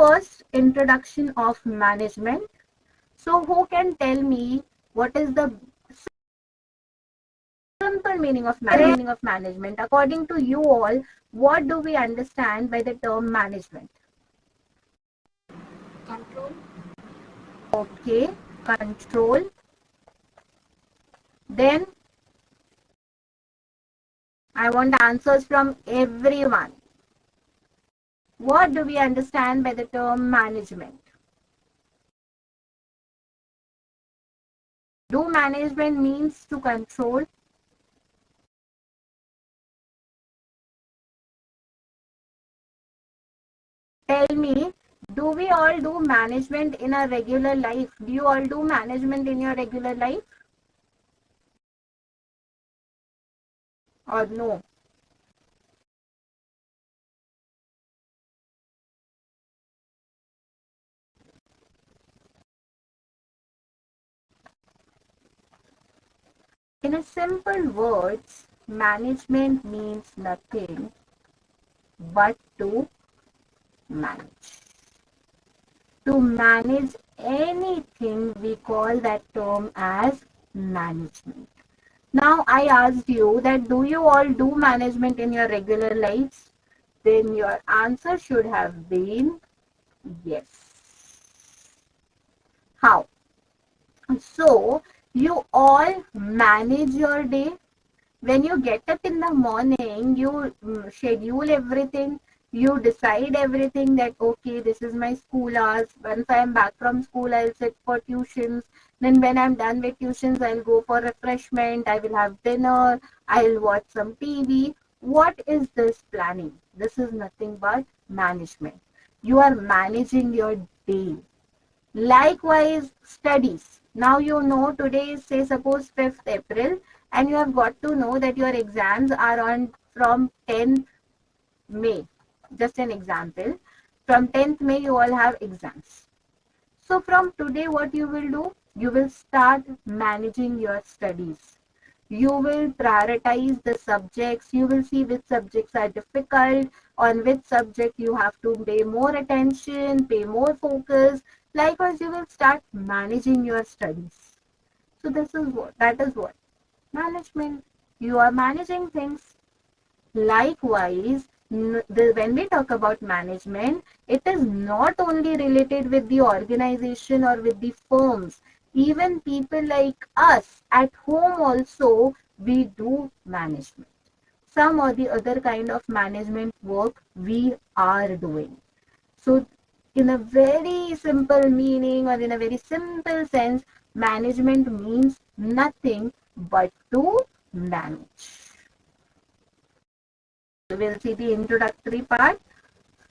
first introduction of management. So who can tell me what is the simple meaning of management? According to you all, what do we understand by the term management? Control. Okay, control. Then I want answers from everyone. What do we understand by the term management? Do management means to control? Tell me, do we all do management in our regular life? Do you all do management in your regular life? Or no? In a simple words, management means nothing but to manage. To manage anything, we call that term as management. Now, I asked you that do you all do management in your regular lives? Then your answer should have been yes. How? So, you all manage your day. When you get up in the morning, you schedule everything. You decide everything that, okay, this is my school hours. Once I am back from school, I'll sit for tuitions. Then when I'm done with tuitions, I'll go for refreshment. I will have dinner. I'll watch some TV. What is this planning? This is nothing but management. You are managing your day. Likewise, studies. Now you know today is, say, suppose 5th April, and you have got to know that your exams are on from 10th May. Just an example. From 10th May, you all have exams. So from today, what you will do? You will start managing your studies. You will prioritize the subjects. You will see which subjects are difficult, on which subject you have to pay more attention, pay more focus. Likewise, you will start managing your studies. So that is what management. You are managing things. Likewise, when we talk about management, it is not only related with the organization or with the firms. Even people like us at home also, we do management. Some or the other kind of management work we are doing. So, in a very simple meaning or in a very simple sense, management means nothing but to manage. We'll see the introductory part.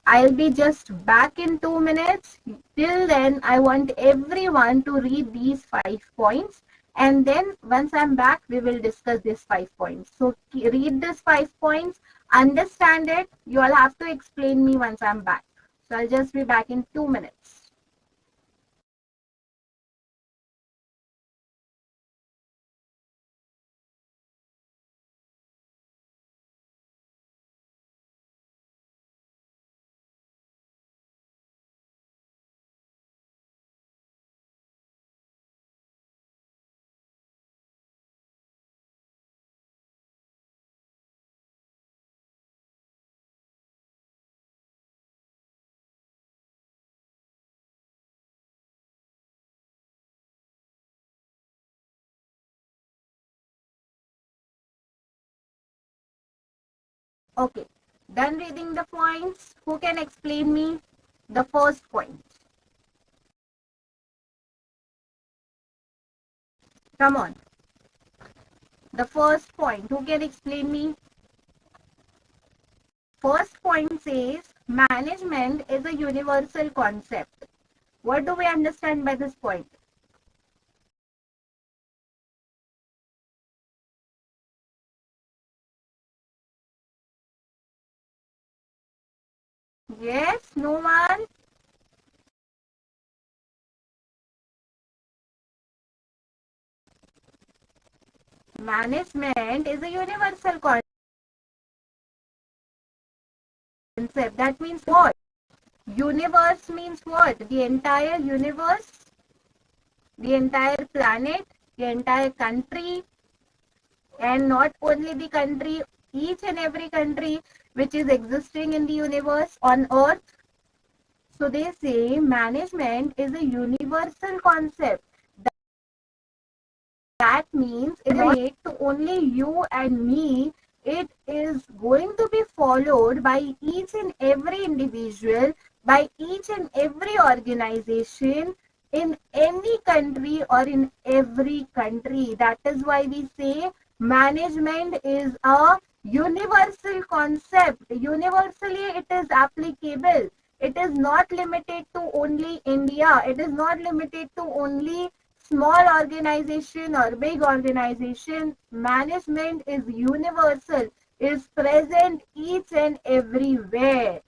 I'll be just back in 2 minutes. Till then, I want everyone to read these 5 points. And then once I'm back, we will discuss these 5 points. So read these 5 points, understand it. You all have to explain me once I'm back. So I'll just be back in 2 minutes. Okay, done reading the points. Who can explain me the first point? Come on. The first point. Who can explain me? First point says management is a universal concept. What do we understand by this point? Yes, no one? Management is a universal concept. That means what? Universe means what? The entire universe, the entire planet, the entire country, and not only the country, each and every country which is existing in the universe on earth. So they say management is a universal concept. That means it is not made to only you and me. It is going to be followed by each and every individual, by each and every organization in any country or in every country. That is why we say management is a universal concept. Universally, it is applicable. It is not limited to only India. It is not limited to only small organization or big organization. Management is universal, is present each and everywhere.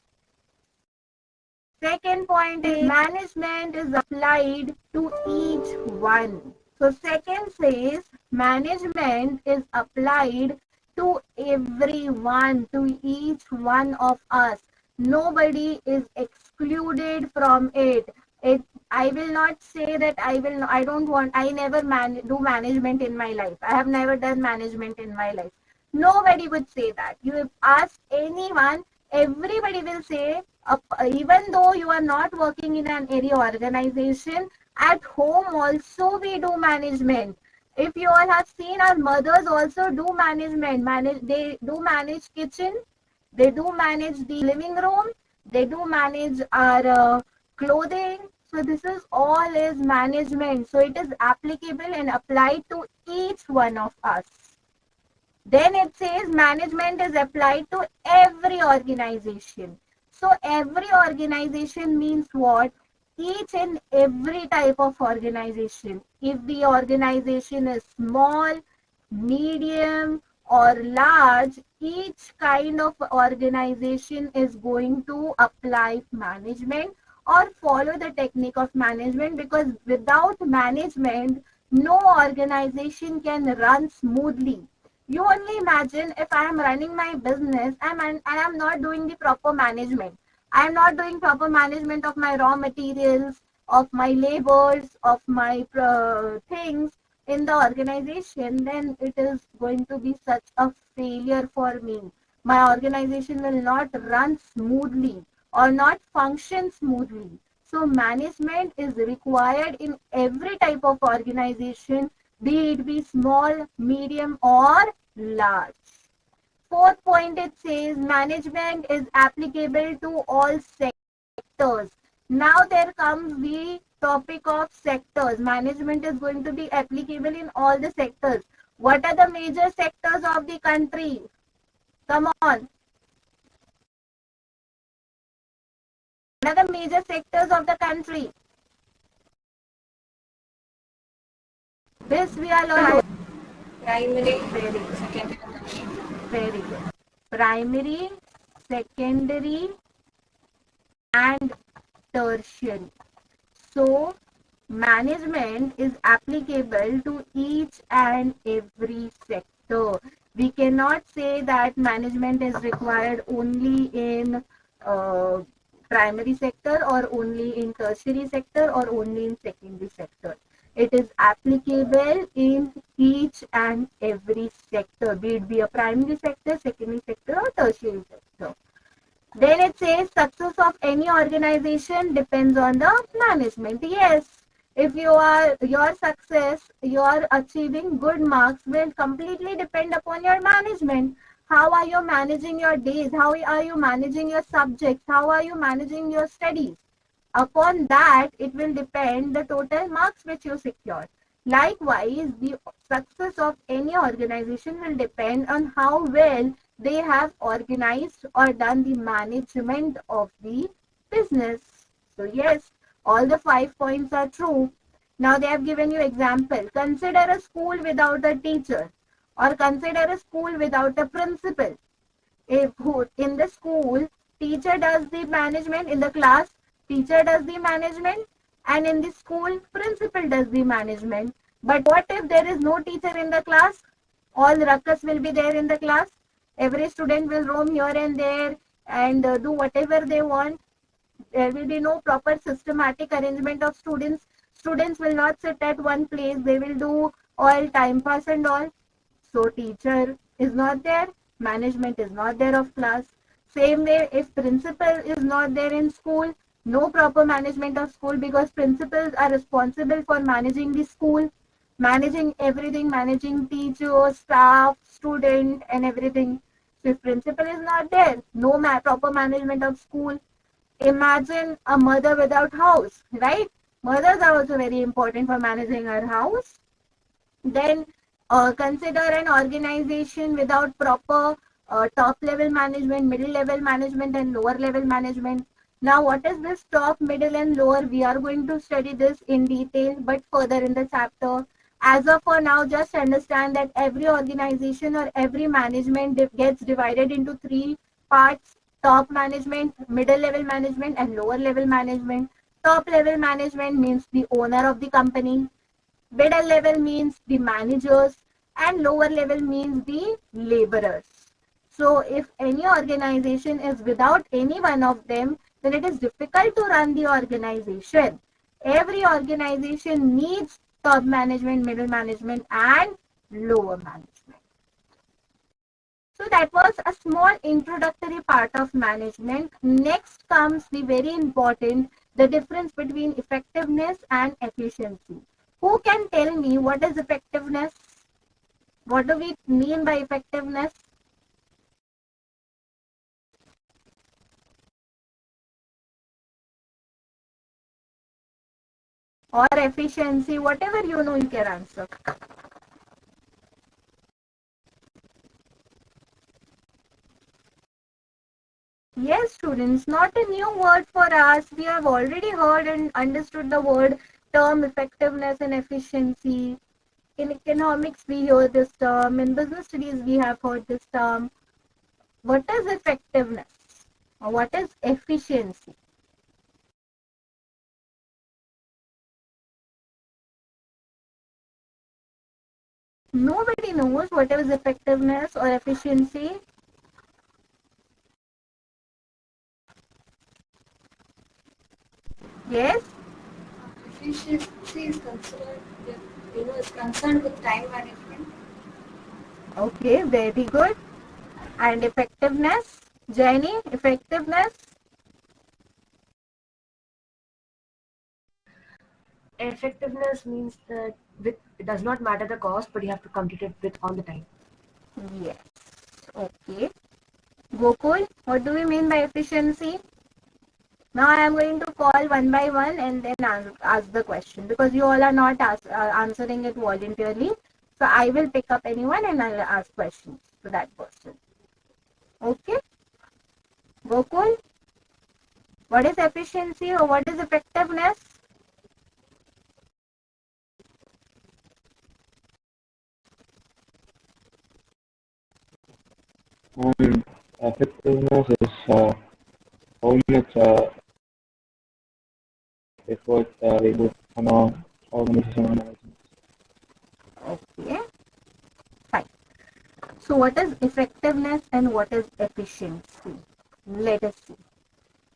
Second point is management is applied to each one. So second says management is applied to everyone, to each one of us. Nobody is excluded from it. I will not say that I never do management in my life. I have never done management in my life. Nobody would say that. You ask anyone, everybody will say, even though you are not working in an area organization, at home also we do management. If you all have seen, our mothers also do management. They do manage kitchen, they do manage the living room, they do manage our clothing. So this is all is management. So it is applicable and applied to each one of us. Then it says management is applied to every organization. So every organization means what? Each and every type of organization. If the organization is small, medium, or large, each kind of organization is going to apply management or follow the technique of management, because without management, no organization can run smoothly. You only imagine if I am running my business and I am not doing the proper management. I am not doing proper management of my raw materials, of my labors, of my things in the organization, then it is going to be such a failure for me. My organization will not run smoothly or not function smoothly. So management is required in every type of organization, be it be small, medium, or large. Fourth point, it says management is applicable to all sectors. Now there comes the topic of sectors. Management is going to be applicable in all the sectors. What are the major sectors of the country? Come on. What are the major sectors of the country? This we are learning. Primary, Very good. secondary. Very good. Primary, secondary, and tertiary. So, management is applicable to each and every sector. We cannot say that management is required only in primary sector or only in tertiary sector or only in secondary sector. It is applicable in each and every sector, be it be a primary sector, secondary sector, or tertiary sector. Then it says success of any organization depends on the management. Yes, if your success, your achieving good marks will completely depend upon your management. How are you managing your days? How are you managing your subjects? How are you managing your studies? Upon that, it will depend the total marks which you secure. Likewise, the success of any organization will depend on how well they have organized or done the management of the business. So yes, all the 5 points are true. Now they have given you example. Consider a school without a teacher, or consider a school without a principal. If in the school, teacher does the management, in the class, teacher does the management, and in the school, principal does the management. But what if there is no teacher in the class? All ruckus will be there in the class. Every student will roam here and there and do whatever they want. There will be no proper systematic arrangement of students. Students will not sit at one place. They will do all time pass and all. So teacher is not there, management is not there of class. Same way, if principal is not there in school, no proper management of school, because principals are responsible for managing the school, managing everything, managing teachers, staff, student, and everything. So if principal is not there, no proper management of school. Imagine a mother without house, right? Mothers are also very important for managing her house. Then consider an organization without proper top level management, middle level management, and lower level management. Now, what is this top, middle, and lower? We are going to study this in detail, but further in the chapter. As of for now, just understand that every organization or every management gets divided into three parts: top management, middle level management, and lower level management. Top level management means the owner of the company. Middle level means the managers, and lower level means the laborers. So if any organization is without any one of them, then it is difficult to run the organization. Every organization needs top management, middle management, and lower management. So that was a small introductory part of management. Next comes the very important, the difference between effectiveness and efficiency. Who can tell me what is effectiveness? What do we mean by effectiveness? Or efficiency, whatever you know, you can answer. Yes, students, not a new word for us. We have already heard and understood the word term effectiveness and efficiency. In economics, we hear this term. In business studies, we have heard this term. What is effectiveness? Or what is efficiency? Nobody knows what is effectiveness or efficiency. Yes? Efficiency is considered, is concerned with time management. Okay, very good. And effectiveness? Jenny, effectiveness? Effectiveness means that it does not matter the cost, but you have to complete it with on the time. Yes. Okay. Gokul, what do we mean by efficiency? Now I am going to call one by one and then ask the question, because you all are not answering it voluntarily. So I will pick up anyone and I'll ask questions to that person. Okay? Gokul, what is efficiency or what is effectiveness? And effectiveness is how much effort we put on our organization management. Okay, fine. So what is effectiveness and what is efficiency? Let us see.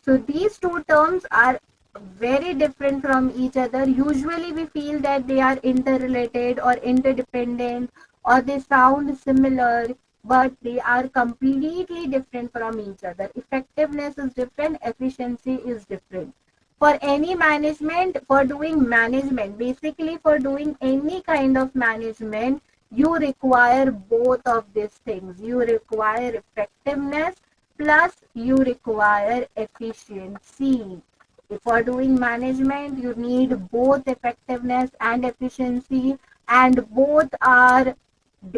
So these two terms are very different from each other. Usually we feel that they are interrelated or interdependent, or they sound similar, but they are completely different from each other. Effectiveness is different, efficiency is different. For any management, for doing management, basically for doing any kind of management, you require both of these things. You require effectiveness plus you require efficiency. For doing management, you need both effectiveness and efficiency, and both are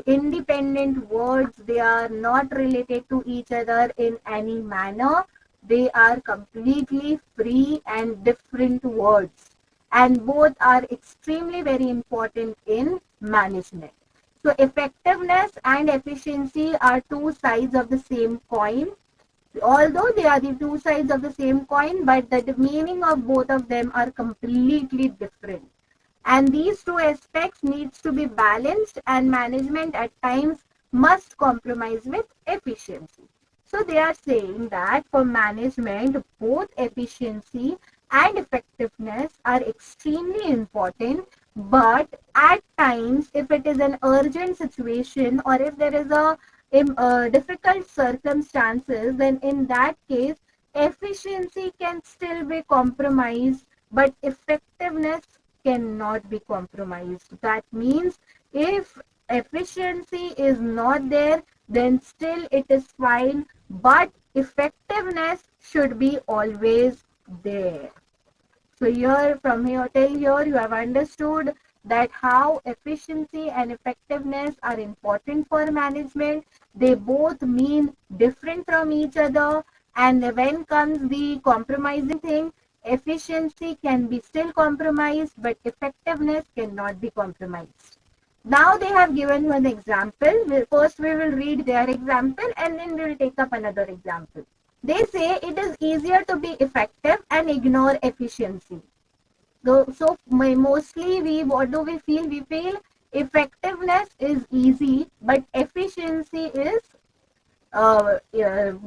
independent words. They are not related to each other in any manner. They are completely free and different words, and both are extremely very important in management. So effectiveness and efficiency are two sides of the same coin. Although they are the two sides of the same coin, but the meaning of both of them are completely different. And these two aspects needs to be balanced, and management at times must compromise with efficiency. So they are saying that for management, both efficiency and effectiveness are extremely important. But at times, if it is an urgent situation or if there is a difficult circumstances, then in that case, efficiency can still be compromised, but effectiveness cannot be compromised. That means if efficiency is not there, then still it is fine, but effectiveness should be always there. So here, from here till here, you have understood that how efficiency and effectiveness are important for management. They both mean different from each other. And when comes the compromising thing, efficiency can be still compromised, but effectiveness cannot be compromised. Now they have given one example. First we will read their example and then we will take up another example. They say it is easier to be effective and ignore efficiency. So mostly what do we feel? We feel effectiveness is easy, but efficiency is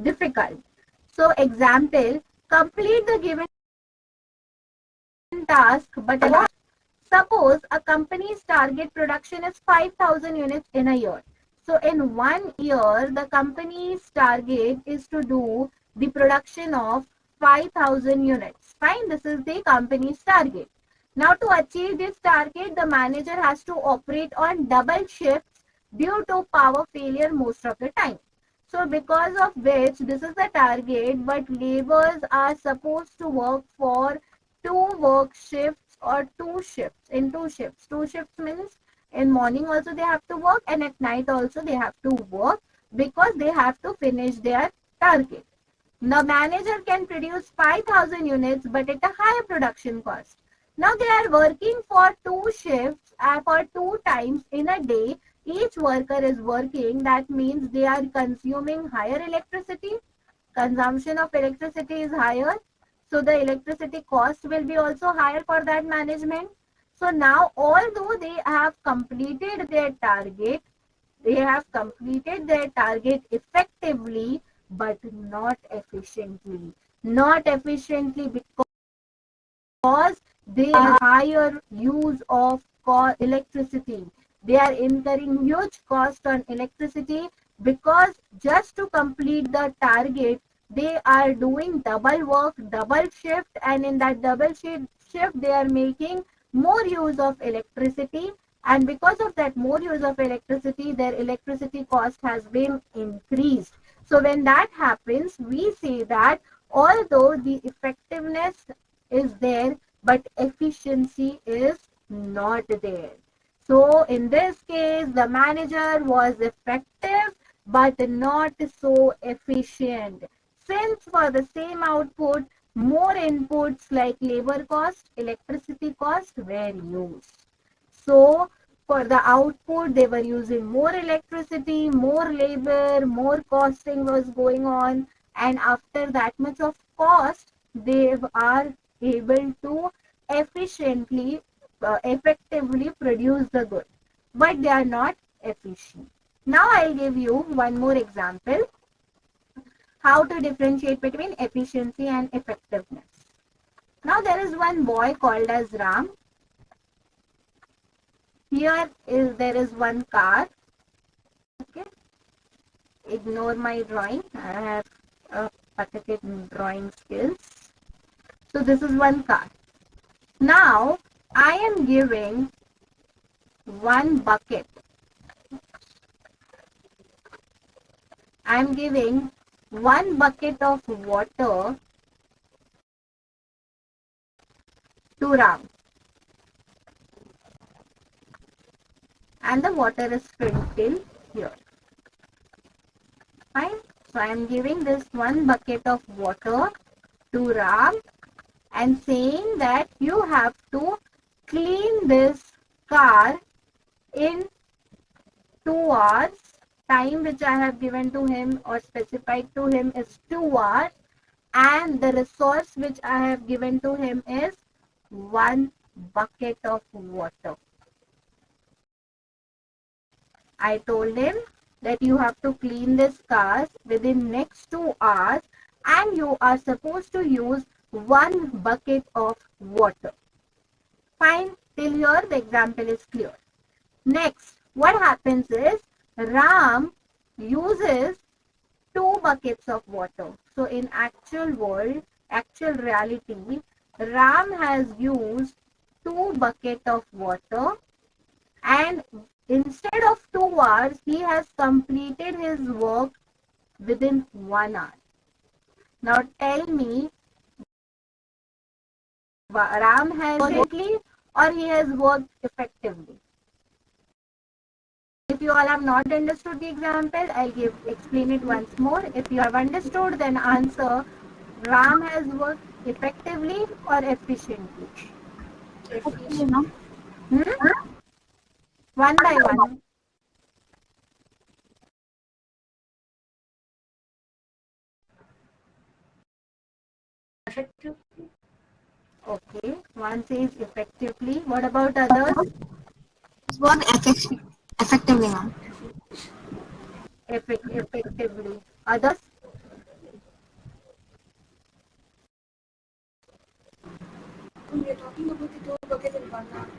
difficult. So example, complete the given task, but suppose a company's target production is 5,000 units in a year. So in 1 year, the company's target is to do the production of 5,000 units. Fine, this is the company's target. Now to achieve this target, the manager has to operate on double shifts due to power failure most of the time. So because of which this is the target, but laborers are supposed to work for two work shifts or two shifts in two shifts. Two shifts means in morning also they have to work and at night also they have to work because they have to finish their target. The manager can produce 5,000 units but at a higher production cost. Now they are working for two shifts for two times in a day. Each worker is working. That means they are consuming higher electricity. Consumption of electricity is higher. So the electricity cost will be also higher for that management. So now although they have completed their target, effectively but not efficiently. Not efficiently because they are higher use of electricity. They are incurring huge cost on electricity because just to complete the target, they are doing double work, double shift, and in that double shift, they are making more use of electricity. And because of that more use of electricity, their electricity cost has been increased. So when that happens, we say that although the effectiveness is there, but efficiency is not there. So in this case, the manager was effective but not so efficient. Since for the same output, more inputs like labor cost, electricity cost were used. So for the output, they were using more electricity, more labor, more costing was going on. And after that much of cost, they are able to effectively produce the good. But they are not efficient. Now I'll give you one more example. How to differentiate between efficiency and effectiveness. Now there is one boy called as Ram. There is one car. Okay. Ignore my drawing. I have pathetic drawing skills. So this is one car. Now I am giving one bucket. I am giving one bucket of water to Ram. And the water is filled till here. Fine. So I am giving this one bucket of water to Ram and saying that you have to clean this car in 2 hours. Time which I have given to him or specified to him is 2 hours, and the resource which I have given to him is one bucket of water. I told him that you have to clean this car within next 2 hours, and you are supposed to use 1 bucket of water. Fine, till here the example is clear. Next, what happens is Ram uses 2 buckets of water. So in actual world, actual reality, Ram has used 2 buckets of water, and instead of 2 hours, he has completed his work within 1 hour. Now tell me, Ram has efficiently or he has worked effectively? If you all have not understood the example, I'll explain it once more. If you have understood, then answer Ram has worked effectively or efficiently. Hmm? One by one. Effective. Okay. One says effectively. What about others? Work effectively, ma'am. Effectively. Others? We are talking about the 2 buckets in 1 hour.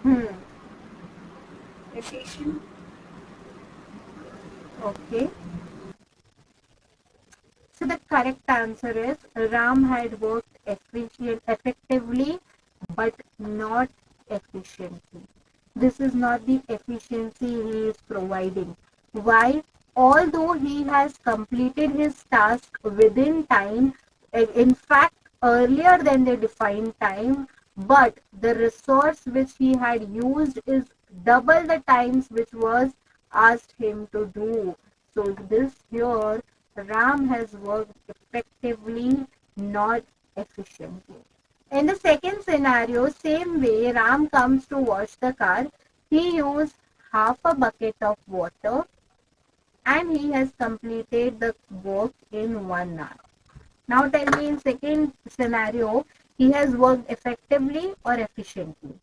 Hmm. Efficient. Okay. So the correct answer is Ram had worked effectively but not efficiently. This is not the efficiency he is providing. Why? Although he has completed his task within time, in fact earlier than the defined time, but the resource which he had used is double the times which was asked him to do. So this here, Ram has worked effectively, not efficiently. In the second scenario, same way, Ram comes to wash the car. He used half a bucket of water and he has completed the work in 1 hour. Now tell me, in second scenario, he has worked effectively or efficiently?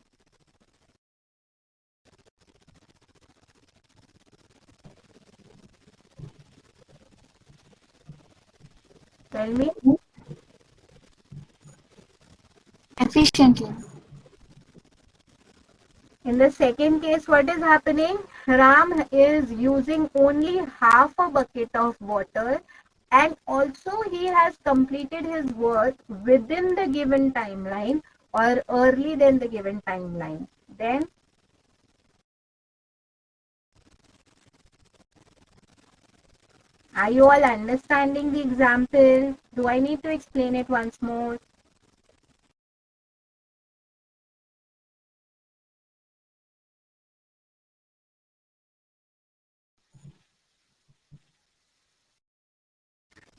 Tell me. Efficiently. In the second case, what is happening? Ram is using only half a bucket of water, and also he has completed his work within the given timeline or early than the given timeline. Then, are you all understanding the example? Do I need to explain it once more?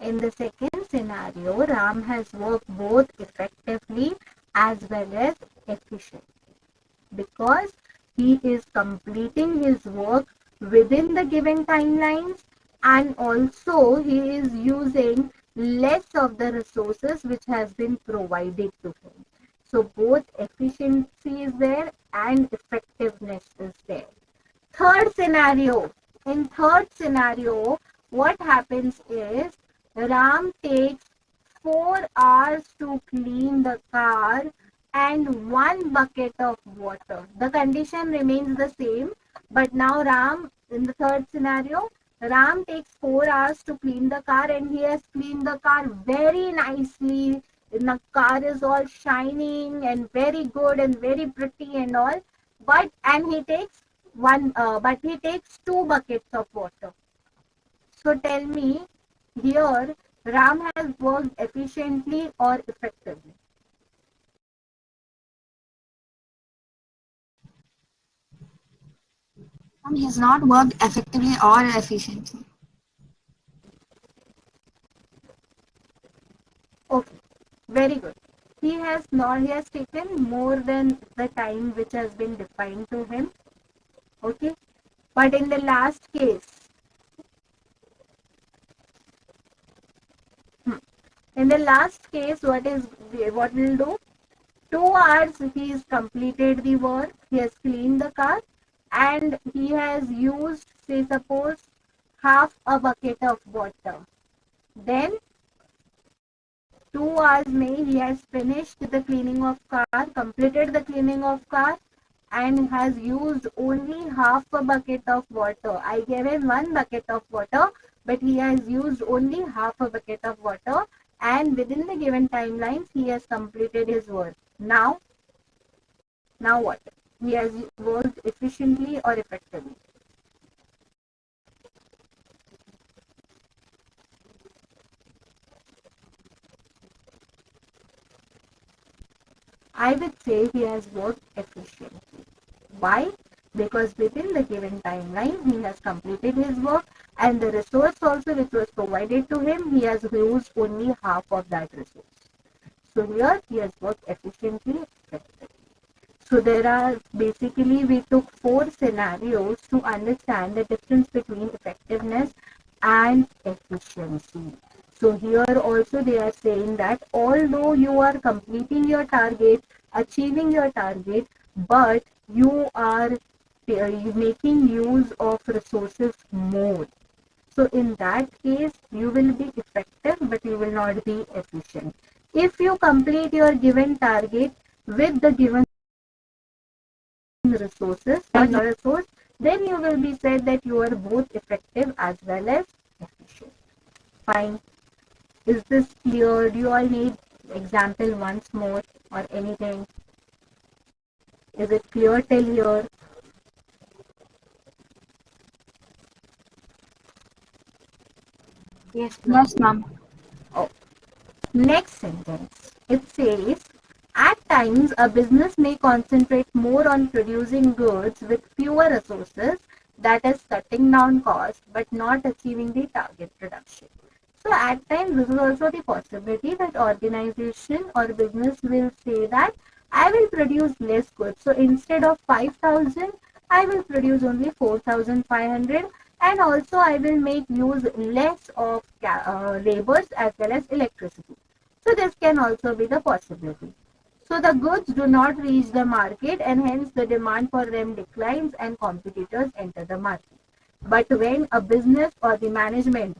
In the second scenario, Ram has worked both effectively as well as efficiently, because he is completing his work within the given timelines, and also he is using less of the resources which has been provided to him. So both efficiency is there and effectiveness is there. Third scenario. In third scenario, what happens is Ram takes 4 hours to clean the car and 1 bucket of water. The condition remains the same, but now Ram, in the third scenario, Ram takes 4 hours to clean the car and he has cleaned the car very nicely. The car is all shining and very good and very pretty and all. And he takes but he takes 2 buckets of water. So tell me, here Ram has worked efficiently or effectively? He has not worked effectively or efficiently. Okay, very good. He has taken more than the time which has been defined to him. Okay, but in the last case, what we'll do? 2 hours he has completed the work. He has cleaned the car, and he has used, say suppose, half a bucket of water. Then 2 hours में he has finished the cleaning of car, completed the cleaning of car, and has used only half a bucket of water. I gave him 1 bucket of water, but he has used only half a bucket of water, and within the given timelines he has completed his work. Now what? He has worked efficiently or effectively? I would say he has worked efficiently. Why? Because within the given timeline, he has completed his work, and the resource also which was provided to him, he has used only half of that resource. So here he has worked efficiently, effectively. So there are basically, we took 4 scenarios to understand the difference between effectiveness and efficiency. So here also they are saying that although you are completing your target, achieving your target, but you are making use of resources more. So in that case, you will be effective, but you will not be efficient. If you complete your given target with the given resources and your resource, then you will be said that you are both effective as well as efficient. Fine. Is this clear? Do you all need example once more or anything? Is it clear till here? Yes, ma'am. Yes, ma'am. Oh. Next sentence. It says, at times a business may concentrate more on producing goods with fewer resources, that is cutting down costs, but not achieving the target production. So at times this is also the possibility that organization or business will say that I will produce less goods. So instead of 5,000, I will produce only 4,500, and also I will make use less of labors as well as electricity. So this can also be the possibility. So the goods do not reach the market, and hence the demand for them declines and competitors enter the market. But when a business or the management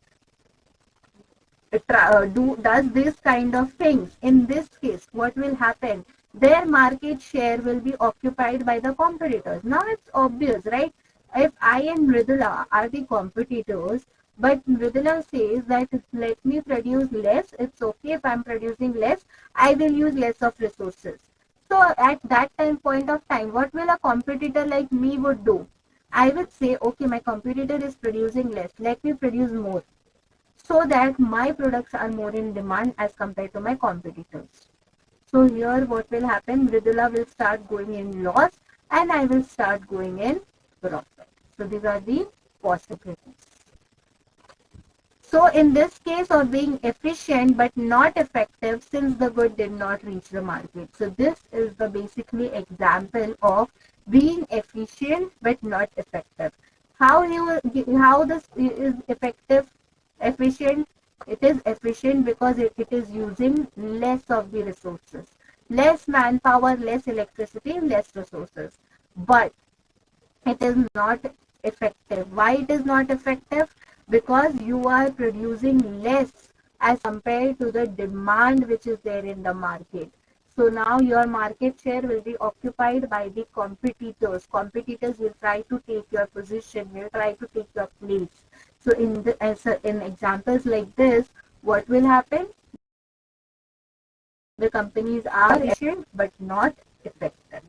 does this kind of things, in this case what will happen, their market share will be occupied by the competitors. Now it's obvious, right? If I and Mridula are the competitors, but Mridula says that let me produce less, it's okay if I'm producing less, I will use less of resources. So at that point of time, what will a competitor like me would do? I would say, okay, my competitor is producing less, let me produce more, so that my products are more in demand as compared to my competitors. So here what will happen, Mridula will start going in loss and I will start going in profit. So these are the possibilities. So in this case of being efficient but not effective, since the good did not reach the market. So this is the basically example of being efficient but not effective. How this is effective, efficient? It is efficient because it is using less of the resources, less manpower, less electricity, less resources. But it is not effective. Why it is not effective? Because you are producing less as compared to the demand which is there in the market. So now your market share will be occupied by the competitors. Competitors will try to take your position, will try to take your place. So in examples like this, what will happen? The companies are efficient but not effective.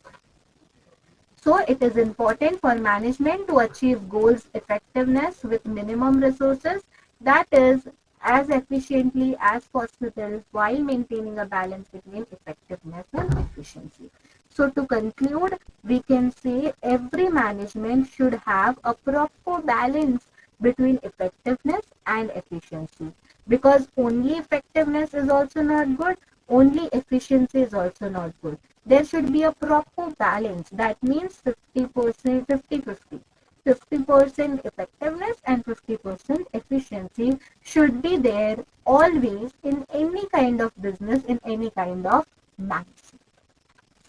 So it is important for management to achieve goals effectiveness with minimum resources, that is as efficiently as possible while maintaining a balance between effectiveness and efficiency. So to conclude, we can say every management should have a proper balance between effectiveness and efficiency, because only effectiveness is also not good, only efficiency is also not good. There should be a proper balance. That means 50%, 50-50. 50% effectiveness and 50% efficiency should be there always in any kind of business, in any kind of management.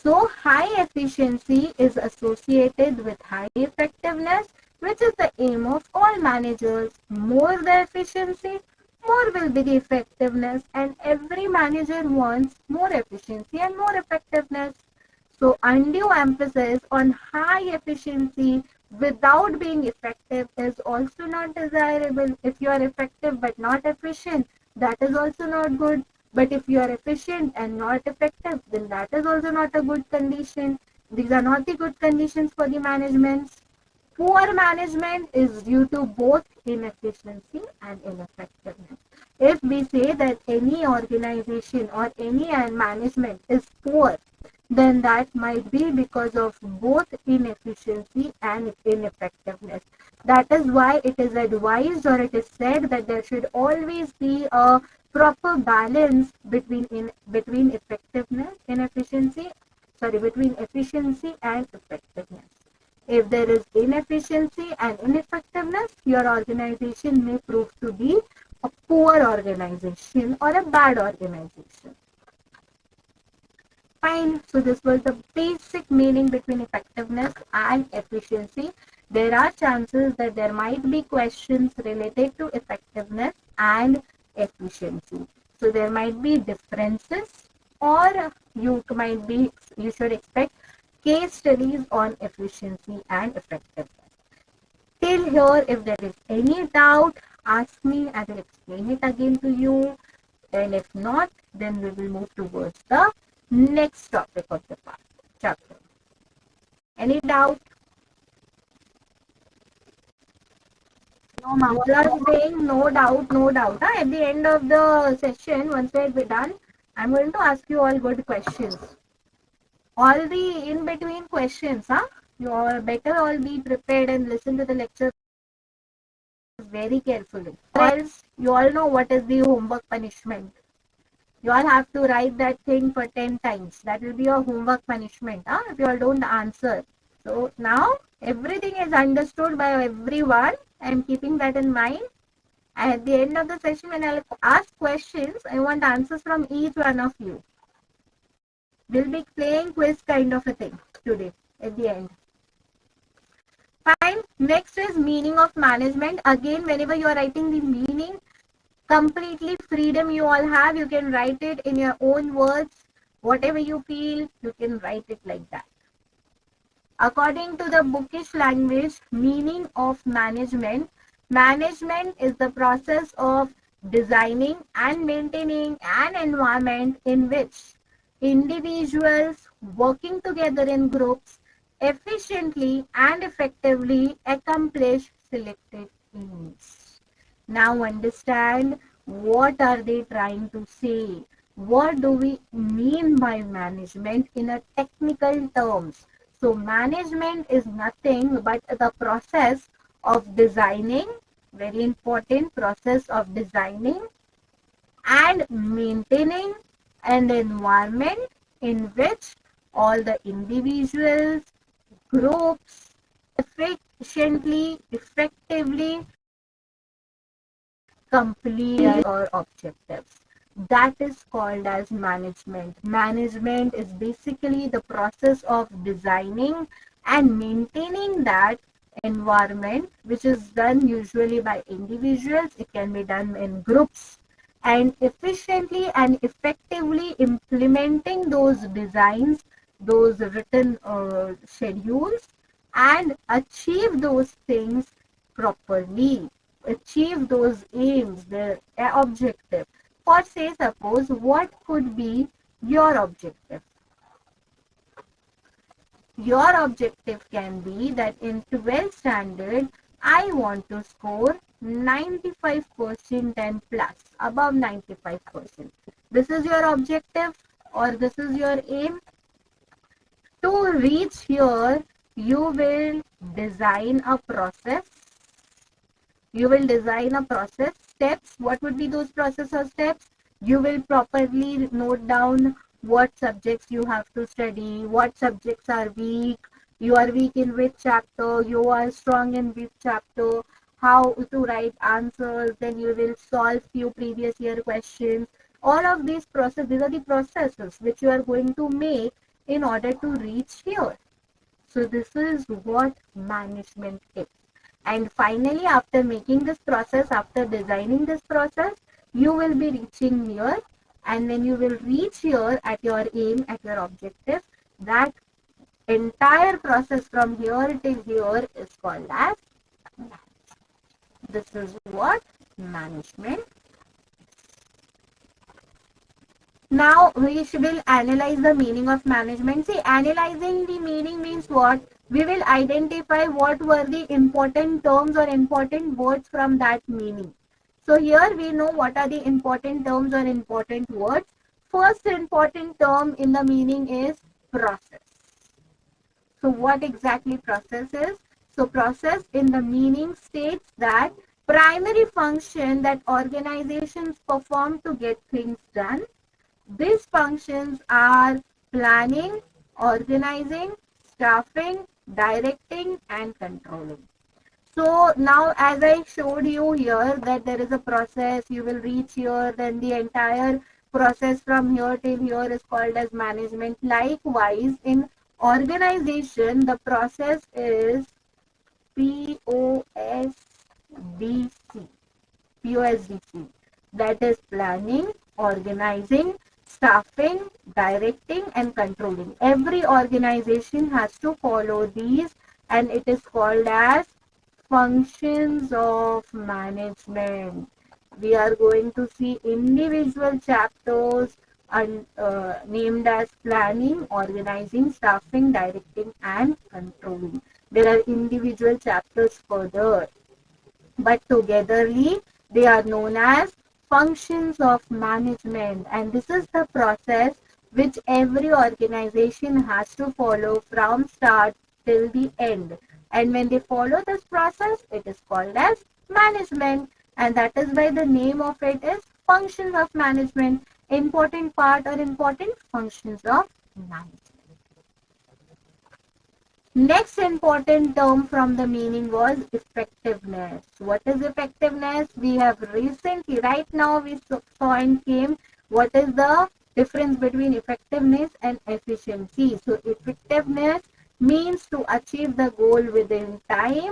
So high efficiency is associated with high effectiveness, which is the aim of all managers. More the efficiency, more will be the effectiveness, and every manager wants more efficiency and more effectiveness. So undue emphasis on high efficiency without being effective is also not desirable. If you are effective but not efficient, that is also not good. But if you are efficient and not effective, then that is also not a good condition. These are not the good conditions for the management. Poor management is due to both inefficiency and ineffectiveness. If we say that any organization or any management is poor, then that might be because of both inefficiency and ineffectiveness. That is why it is advised or it is said that there should always be a proper balance between effectiveness, between efficiency and effectiveness. If there is inefficiency and ineffectiveness, your organization may prove to be a poor organization or a bad organization. Fine. So this was the basic meaning between effectiveness and efficiency. There are chances that there might be questions related to effectiveness and efficiency. So there might be differences, or you should expect case studies on efficiency and effectiveness. Till here, if there is any doubt, ask me. I will explain it again to you. And if not, then we will move towards the next topic of the chapter. Any doubt? No, ma'am. You are saying no doubt, no doubt. Huh? At the end of the session, once we are done, I'm going to ask you all good questions. All the in between questions, huh? You all better all be prepared and listen to the lecture very carefully. Or else, you all know what is the homework punishment. You all have to write that thing for 10 times. That will be your homework punishment, huh? If you all don't answer. So now everything is understood by everyone. I am keeping that in mind. And at the end of the session, when I'll ask questions, I want answers from each one of you. We'll be playing quiz kind of a thing today at the end. Fine. Next is meaning of management. Again, whenever you are writing the meaning, completely freedom you all have. You can write it in your own words. Whatever you feel, you can write it like that. According to the bookish language, meaning of management is the process of designing and maintaining an environment in which individuals working together in groups efficiently and effectively accomplish selected aims. Now understand what are they trying to say. What do we mean by management in a technical terms? So management is nothing but the process of designing, very important process of designing and maintaining an environment in which all the individuals, groups efficiently, effectively complete or objectives. That is called as management. Management is basically the process of designing and maintaining that environment, which is done usually by individuals. It can be done in groups, and efficiently and effectively implementing those designs, those written schedules, and achieve those things properly, achieve those aims, the objective. For say suppose, what could be your objective? Your objective can be that in 12th standard, I want to score 95% and plus, above 95%. This is your objective or this is your aim. To reach here, you will design a process. You will design a process, steps. What would be those process or steps? You will properly note down what subjects you have to study, what subjects are weak, you are weak in which chapter, you are strong in which chapter, how to write answers, then you will solve few previous year questions. All of these these are the processes which you are going to make in order to reach here. So this is what management is. And finally, after making this process, after designing this process, you will be reaching here. And when you will reach here at your aim, at your objective, that entire process from here till here is called as management. This is what management. Now we will analyze the meaning of management. See, analyzing the meaning means what? We will identify what were the important terms or important words from that meaning. So here we know what are the important terms or important words. First important term in the meaning is process. So what exactly process is? So process in the meaning states that primary function that organizations perform to get things done. These functions are planning, organizing, staffing, directing, and controlling. So now as I showed you here that there is a process, you will reach here, then the entire process from here till here is called as management. Likewise, in organization, the process is POSDC. POSDC. That is planning, organizing, staffing, directing, and controlling. Every organization has to follow these, and it is called as functions of management. We are going to see individual chapters named as planning, organizing, staffing, directing, and controlling. There are individual chapters further, but togetherly they are known as functions of management, and this is the process which every organization has to follow from start till the end. And when they follow this process, it is called as management, and that is why the name of it is functions of management, important part or important functions of management. Next important term from the meaning was effectiveness. What is effectiveness? We have recently, right now we saw and came what is the difference between effectiveness and efficiency. So effectiveness means to achieve the goal within time.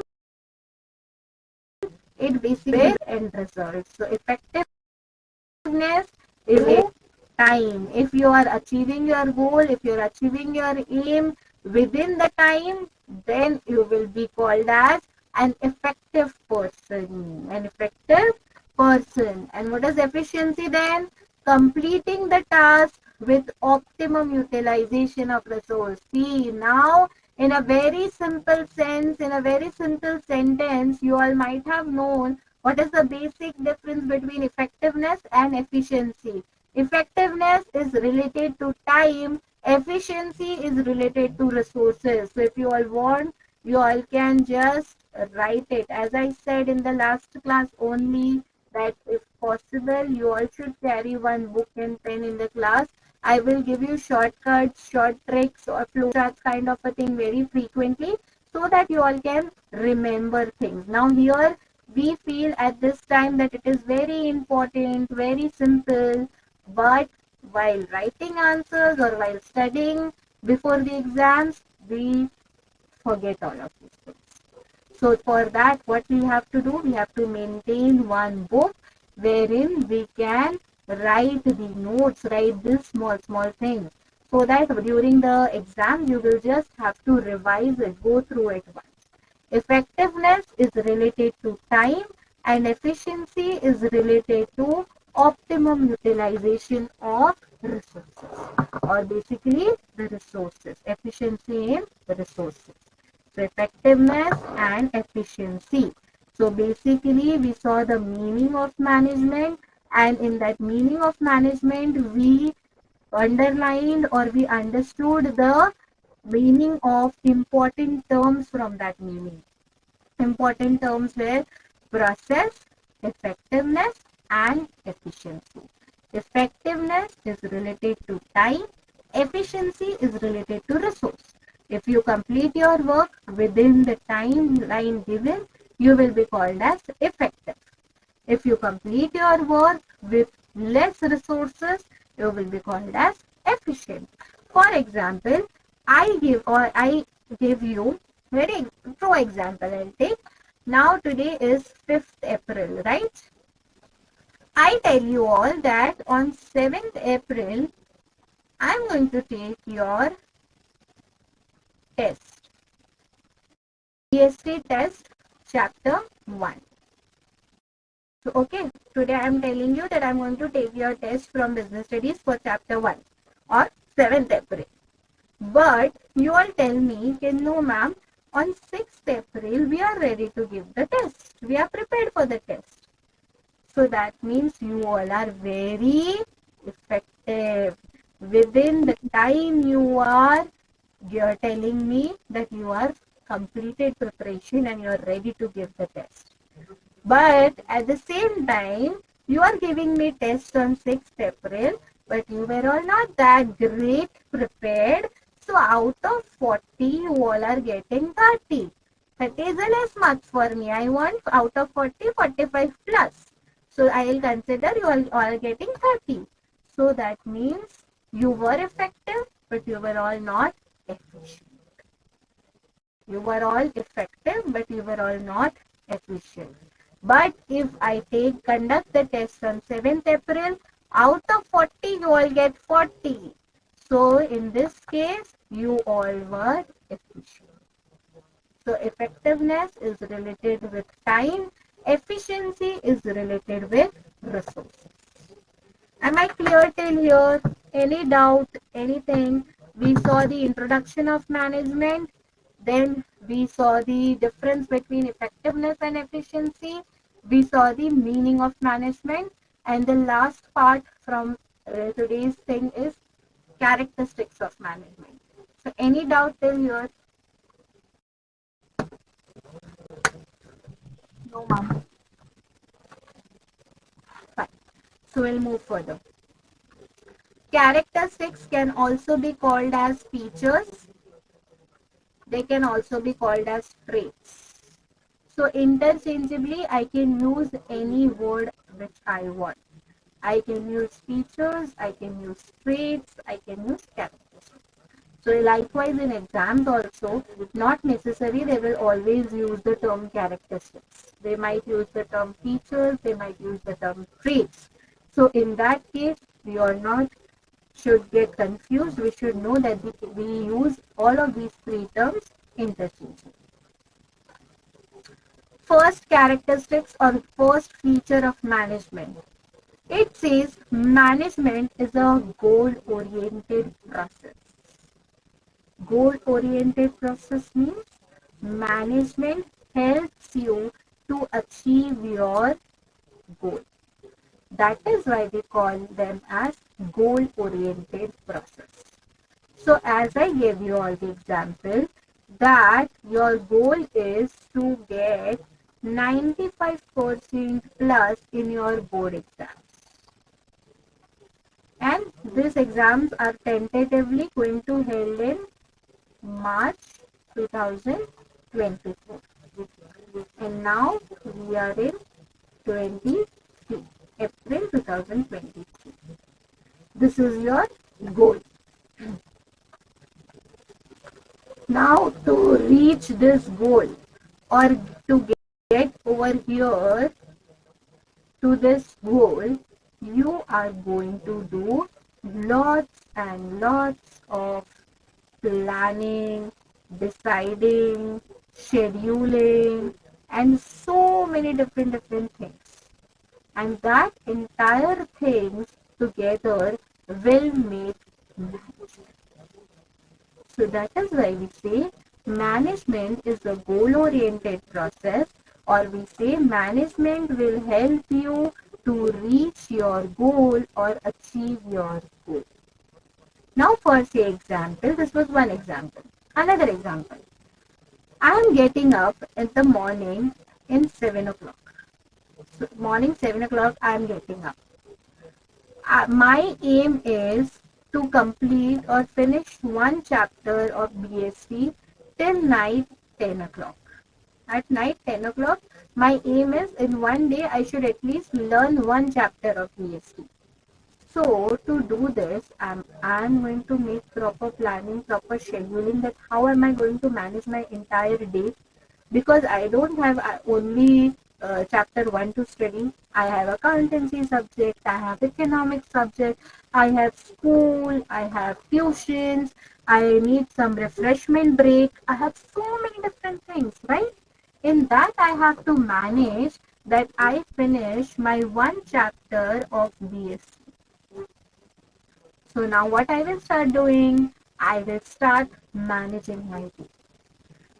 It basically end results. So effectiveness is a time. If you are achieving your goal, if you are achieving your aim within the time, then you will be called as an effective person. An effective person. And what is efficiency then? Completing the task with optimum utilization of resource. See, now in a very simple sense, in a very simple sentence, you all might have known what is the basic difference between effectiveness and efficiency. Effectiveness is related to time, efficiency is related to resources. So if you all want, you all can just write it. As I said in the last class only, that if possible, you all should carry one book and pen in the class. I will give you shortcuts, short tricks or flowcharts kind of a thing very frequently so that you all can remember things. Now here we feel at this time that it is very important, very simple, but while writing answers or while studying before the exams, we forget all of these things. So for that, what we have to do, we have to maintain one book wherein we can write the notes, write these small things, so that during the exam you will just have to revise it, go through it once. Effectiveness is related to time and efficiency is related to optimum utilization of resources, or basically the resources, efficiency in the resources. So effectiveness and efficiency. So basically we saw the meaning of management, and in that meaning of management we underlined or we understood the meaning of important terms from that meaning. Important terms were process, effectiveness, and efficiency. Effectiveness is related to time, efficiency is related to resource. If you complete your work within the timeline given, you will be called as effective. If you complete your work with less resources, you will be called as efficient. For example, I give you very true example I'll take. Now today is 5th April, right? I tell you all that on 7th April, I'm going to take your test. BSc test chapter 1. So, okay, today I'm telling you that I'm going to take your test from business studies for chapter 1 or 7th April. But you all tell me, no ma'am, on 6th April we are ready to give the test. We are prepared for the test. So that means you all are very effective. Within the time you're telling me that you are completed preparation and you are ready to give the test. But at the same time, you are giving me test on 6th April, but you were all not that great prepared. So out of 40, you all are getting 30. 30 is a less marks for me. I want out of 40, 45 plus. So I will consider you all getting 30. So that means you were effective, but you were all not efficient. You were all effective, but you were all not efficient. But if I conduct the test on 7th April, out of 40, you all get 40. So in this case, you all were efficient. So effectiveness is related with time. Efficiency is related with resources. Am I clear till here? Any doubt? Anything? We saw the introduction of management. Then we saw the difference between effectiveness and efficiency. We saw the meaning of management. And the last part from today's thing is characteristics of management. So any doubt till here? No, ma'am. Fine. So we'll move further. Characteristics can also be called as features. They can also be called as traits. So interchangeably, I can use any word which I want. I can use features, I can use traits, I can use characteristics. So likewise in exams also, not necessary they will always use the term characteristics. They might use the term features, they might use the term traits. So in that case, we are not should get confused. We should know that we use all of these three terms interchangeably. First characteristics or first feature of management. It says management is a goal-oriented process. Goal-oriented process means management helps you to achieve your goal. That is why we call them as goal-oriented process. So as I gave you all the example that your goal is to get 95% plus in your board exams. And these exams are tentatively going to held in March 2024. And now we are in 23, April 2023. This is your goal. Now to reach this goal or to get over here to this goal, you are going to do lots and lots of planning, deciding, scheduling, and so many different things. And that entire things together will make management. So that is why we say management is a goal-oriented process, or we say management will help you to reach your goal or achieve your goal. Now for say example, this was one example. Another example. I am getting up in the morning in 7 o'clock. So morning 7 o'clock I am getting up. My aim is to complete or finish one chapter of BSc till night 10 o'clock. At night 10 o'clock, my aim is in one day I should at least learn one chapter of BSc. So to do this, I'm going to make proper planning, proper scheduling that how am I going to manage my entire day. because I don't have only chapter 1 to study. I have accountancy subject, I have economics subject, I have school, I have tuitions, I need some refreshment break. I have so many different things, right? In that, I have to manage that I finish my one chapter of BSc. So now what I will start doing? I will start managing my day.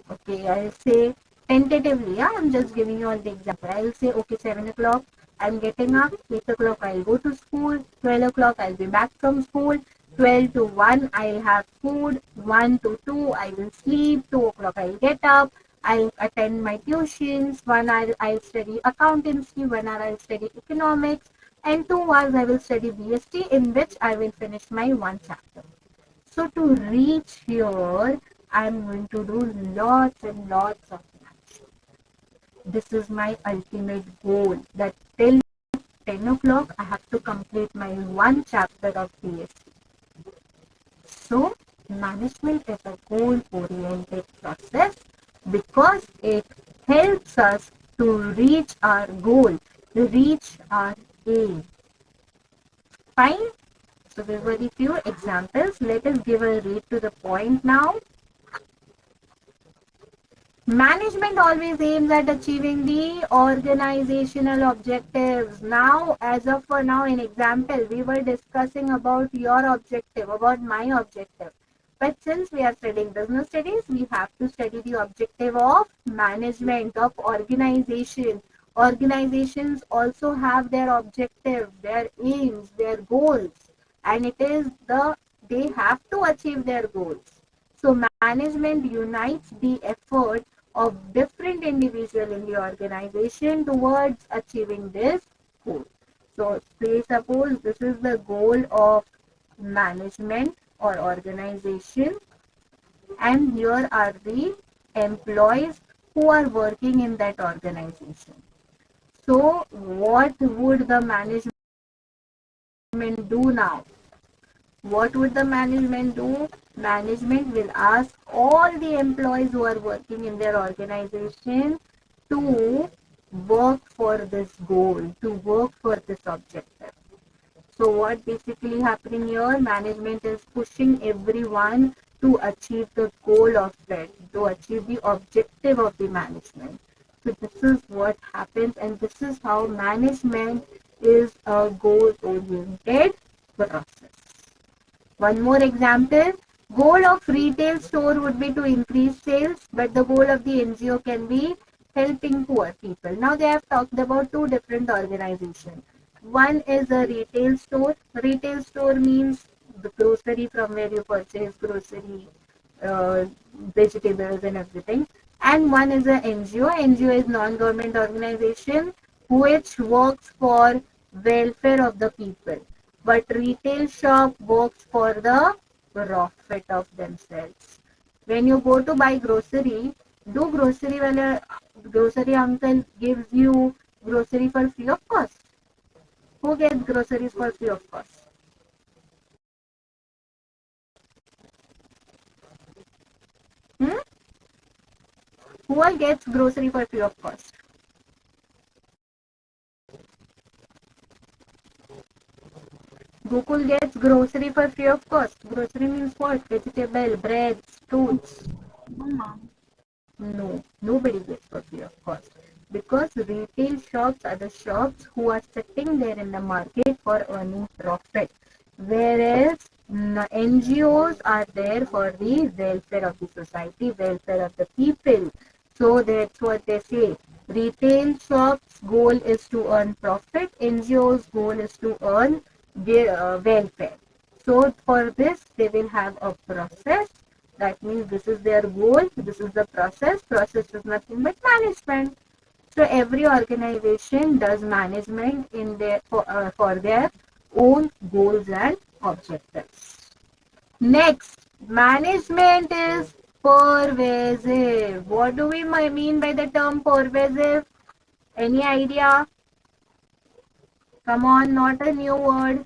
Okay, I'll say tentatively, yeah, I'm just giving you all the example. I'll say, okay, 7 o'clock, I'm getting up, 8 o'clock, I'll go to school, 12 o'clock, I'll be back from school, 12 to 1, I'll have food, 1 to 2, I will sleep, 2 o'clock, I'll get up, I'll attend my tuitions, 1 hour I'll study accountancy, 1 hour I'll study economics, and 2 hours I will study BST, in which I will finish my one chapter. So to reach here, I'm going to do lots and lots of action. This is my ultimate goal, that till 10 o'clock I have to complete my one chapter of BSc. So management is a goal-oriented process because it helps us to reach our goal, to reach our aim. Fine? So these were the few examples. Let us give a read to the point now. Management always aims at achieving the organizational objectives. Now, as of for now, in example, we were discussing about your objective, about my objective. But since we are studying business studies, we have to study the objective of management, of organization. Organizations also have their objectives, their aims, their goals, and it is they have to achieve their goals. So management unites the effort of different individuals in the organization towards achieving this goal. So say suppose this is the goal of management or organization, and here are the employees who are working in that organization. So what would the management do now? What would the management do? Management will ask all the employees who are working in their organization to work for this goal, to work for this objective. So what basically happening here? Management is pushing everyone to achieve the goal of it, to achieve the objective of the management. So this is what happens, and this is how management is a goal-oriented process. One more example, goal of retail store would be to increase sales, but the goal of the NGO can be helping poor people. Now they have talked about two different organizations. One is a retail store. Retail store means the grocery from where you purchase grocery, uh, vegetables and everything. And one is a NGO. NGO is non-government organization which works for welfare of the people. But retail shop works for the profit of themselves. When you go to buy grocery, do grocery uncle gives you grocery for free of cost? Who gets groceries for free of cost? Hmm? Who all gets grocery for free of cost? Gokul gets grocery for free of cost. Grocery means what? Vegetable, bread, fruits. No, nobody gets for free of cost. Because retail shops are the shops who are sitting there in the market for earning profit. Whereas NGOs are there for the welfare of the society, welfare of the people. So that's what they say. Retail shops' goal is to earn profit. NGOs' goal is to earn welfare. So for this, they will have a process. That means this is their goal. This is the process. Process is nothing but management. So every organization does management in their for their own goals and objectives. Next, management is pervasive. What do we mean by the term pervasive? Any idea? Come on, not a new word.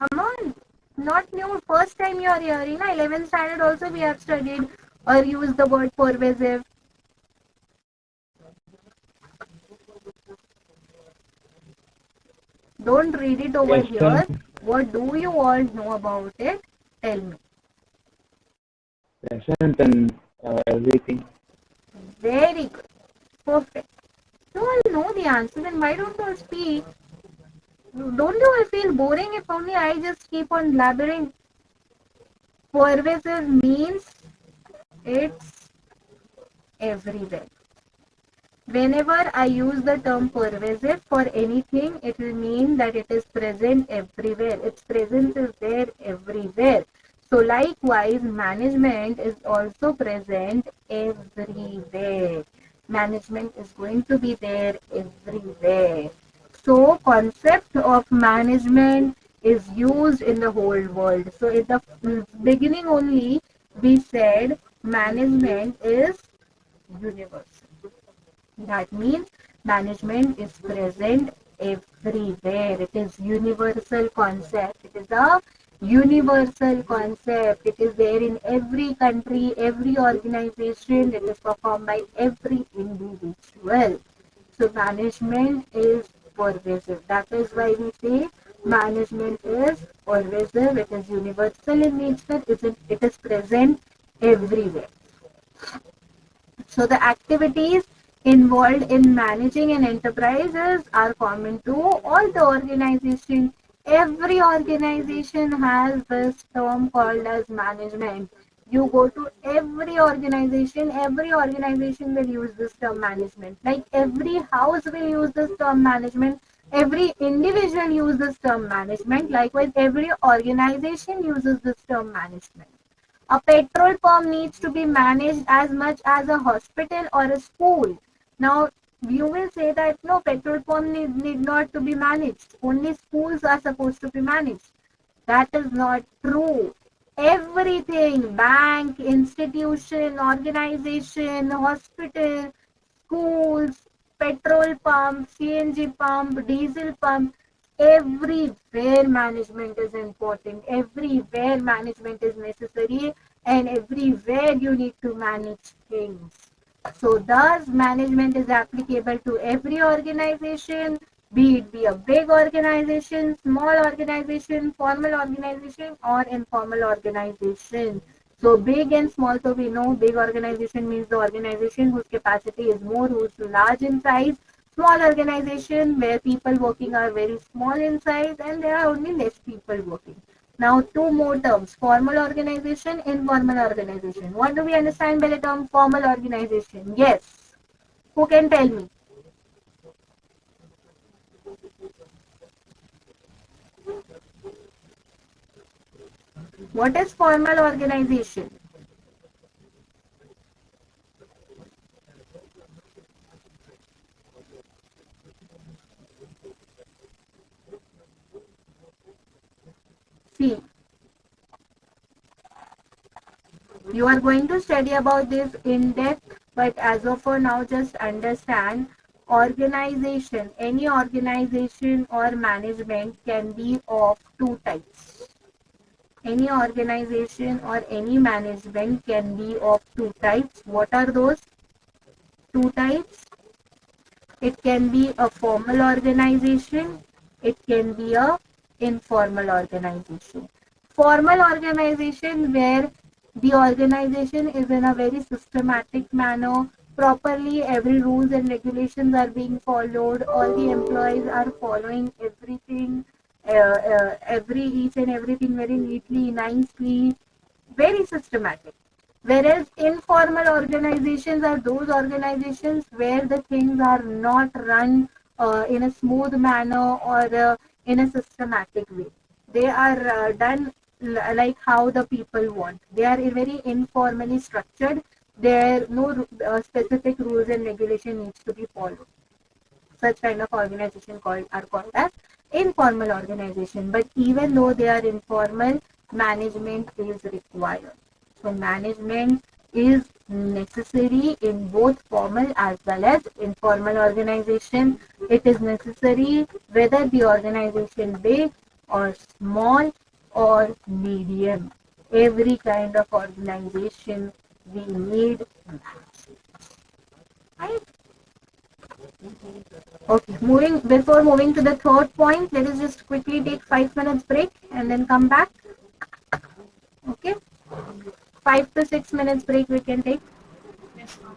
Come on, not new. First time you are hearing. 11th standard also we have studied or used the word pervasive. Don't read it over here. Present, What do you all know about it? Tell me. present and everything. Very good. Perfect. You all know the answer, then why don't you all speak? Don't you all feel boring if only I just keep on blabbering? Pervasive means it's everywhere. Whenever I use the term pervasive for anything, it will mean that it is present everywhere. Its presence is there everywhere. So likewise, management is also present everywhere. Management is going to be there everywhere. So concept of management is used in the whole world. So in the beginning only, we said management is universal. That means management is present everywhere. It is universal concept. It is a universal concept. It is there in every country, every organization. It is performed by every individual. So management is pervasive. That is why we say management is pervasive. It is universal in nature. It is present everywhere. So the activities involved in managing an enterprises are common to all the organizations. Every organization has this term called as management. You go to every organization will use this term management. Like every house will use this term management. Every individual uses this term management. Likewise, every organization uses this term management. A petrol pump needs to be managed as much as a hospital or a school. Now, you will say that no, petrol pump need not to be managed. Only schools are supposed to be managed. That is not true. Everything, bank, institution, organization, hospital, schools, petrol pump, CNG pump, diesel pump, everywhere management is important. Everywhere management is necessary and everywhere you need to manage things. So thus management is applicable to every organization, be it be a big organization, small organization, formal organization or informal organization. So big and small, so we know big organization means the organization whose capacity is more, who's large in size. Small organization where people working are very small in size and there are only less people working. Now two more terms, formal organization, informal organization. What do we understand by the term formal organization? Yes. Who can tell me? What is formal organization? See, you are going to study about this in depth, but as of for now, just understand organization. Any organization or management can be of two types. Any organization or any management can be of two types. What are those two types? It can be a formal organization. It can be a informal organization. Formal organization where the organization is in a very systematic manner. Properly, every rules and regulations are being followed. All the employees are following everything, every each and everything very neatly, nicely, very systematic. Whereas informal organizations are those organizations where the things are not run in a smooth manner or in a systematic way. They are done like how the people want. They are very informally structured. There no specific rules and regulation needs to be followed. Such kind of organization are called as informal organization. But even though they are informal, management is required. So management is necessary in both formal as well as informal organization. It is necessary whether the organization big, or small or medium. Every kind of organization we need management. Right? Okay, before moving to the third point, let us just quickly take 5 minutes break and then come back. Okay, 5 to 6 minutes break we can take. Yes, ma'am.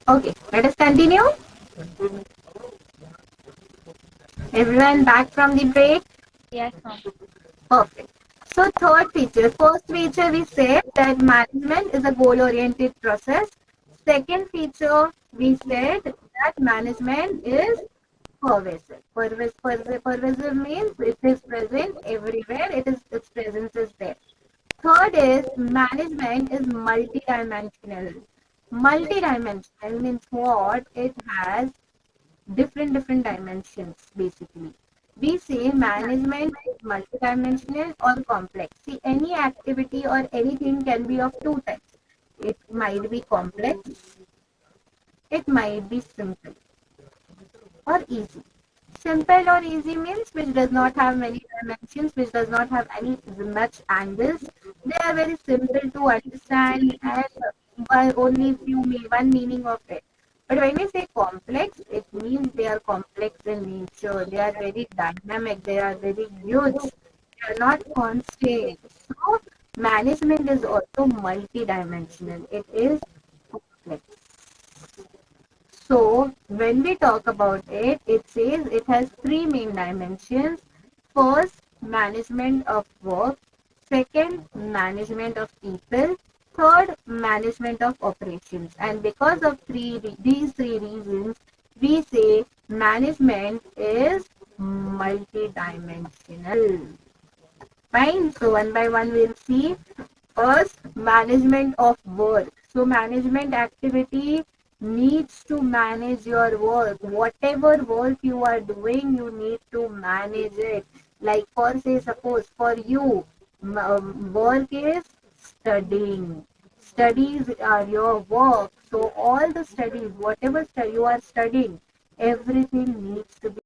Okay, let us continue. Everyone back from the break? Yes, ma'am. Perfect. So third feature, first feature we said that management is a goal-oriented process. Second feature we said that management is pervasive. Pervasive means it is present everywhere. Its presence is there. Third is management is multidimensional. Multidimensional means what? It has different dimensions basically. We say management is multidimensional or complex. See, any activity or anything can be of two types. It might be complex, it might be simple or easy. Simple or easy means which does not have many dimensions, which does not have any much angles. They are very simple to understand and only one meaning of it. But when we say complex, it means they are complex in nature. They are very dynamic. They are very huge. They are not constant. So management is also multidimensional. It is complex. So when we talk about it, it says it has three main dimensions. First, management of work. Second, management of people. Third, management of operations. And because of these three reasons, we say management is multidimensional. Fine. So one by one we'll see. First, management of work. So management activity needs to manage your work. Whatever work you are doing, you need to manage it. Like for say, suppose for you, work is studying. Studies are your work. So all the studies, whatever you are studying, everything needs to be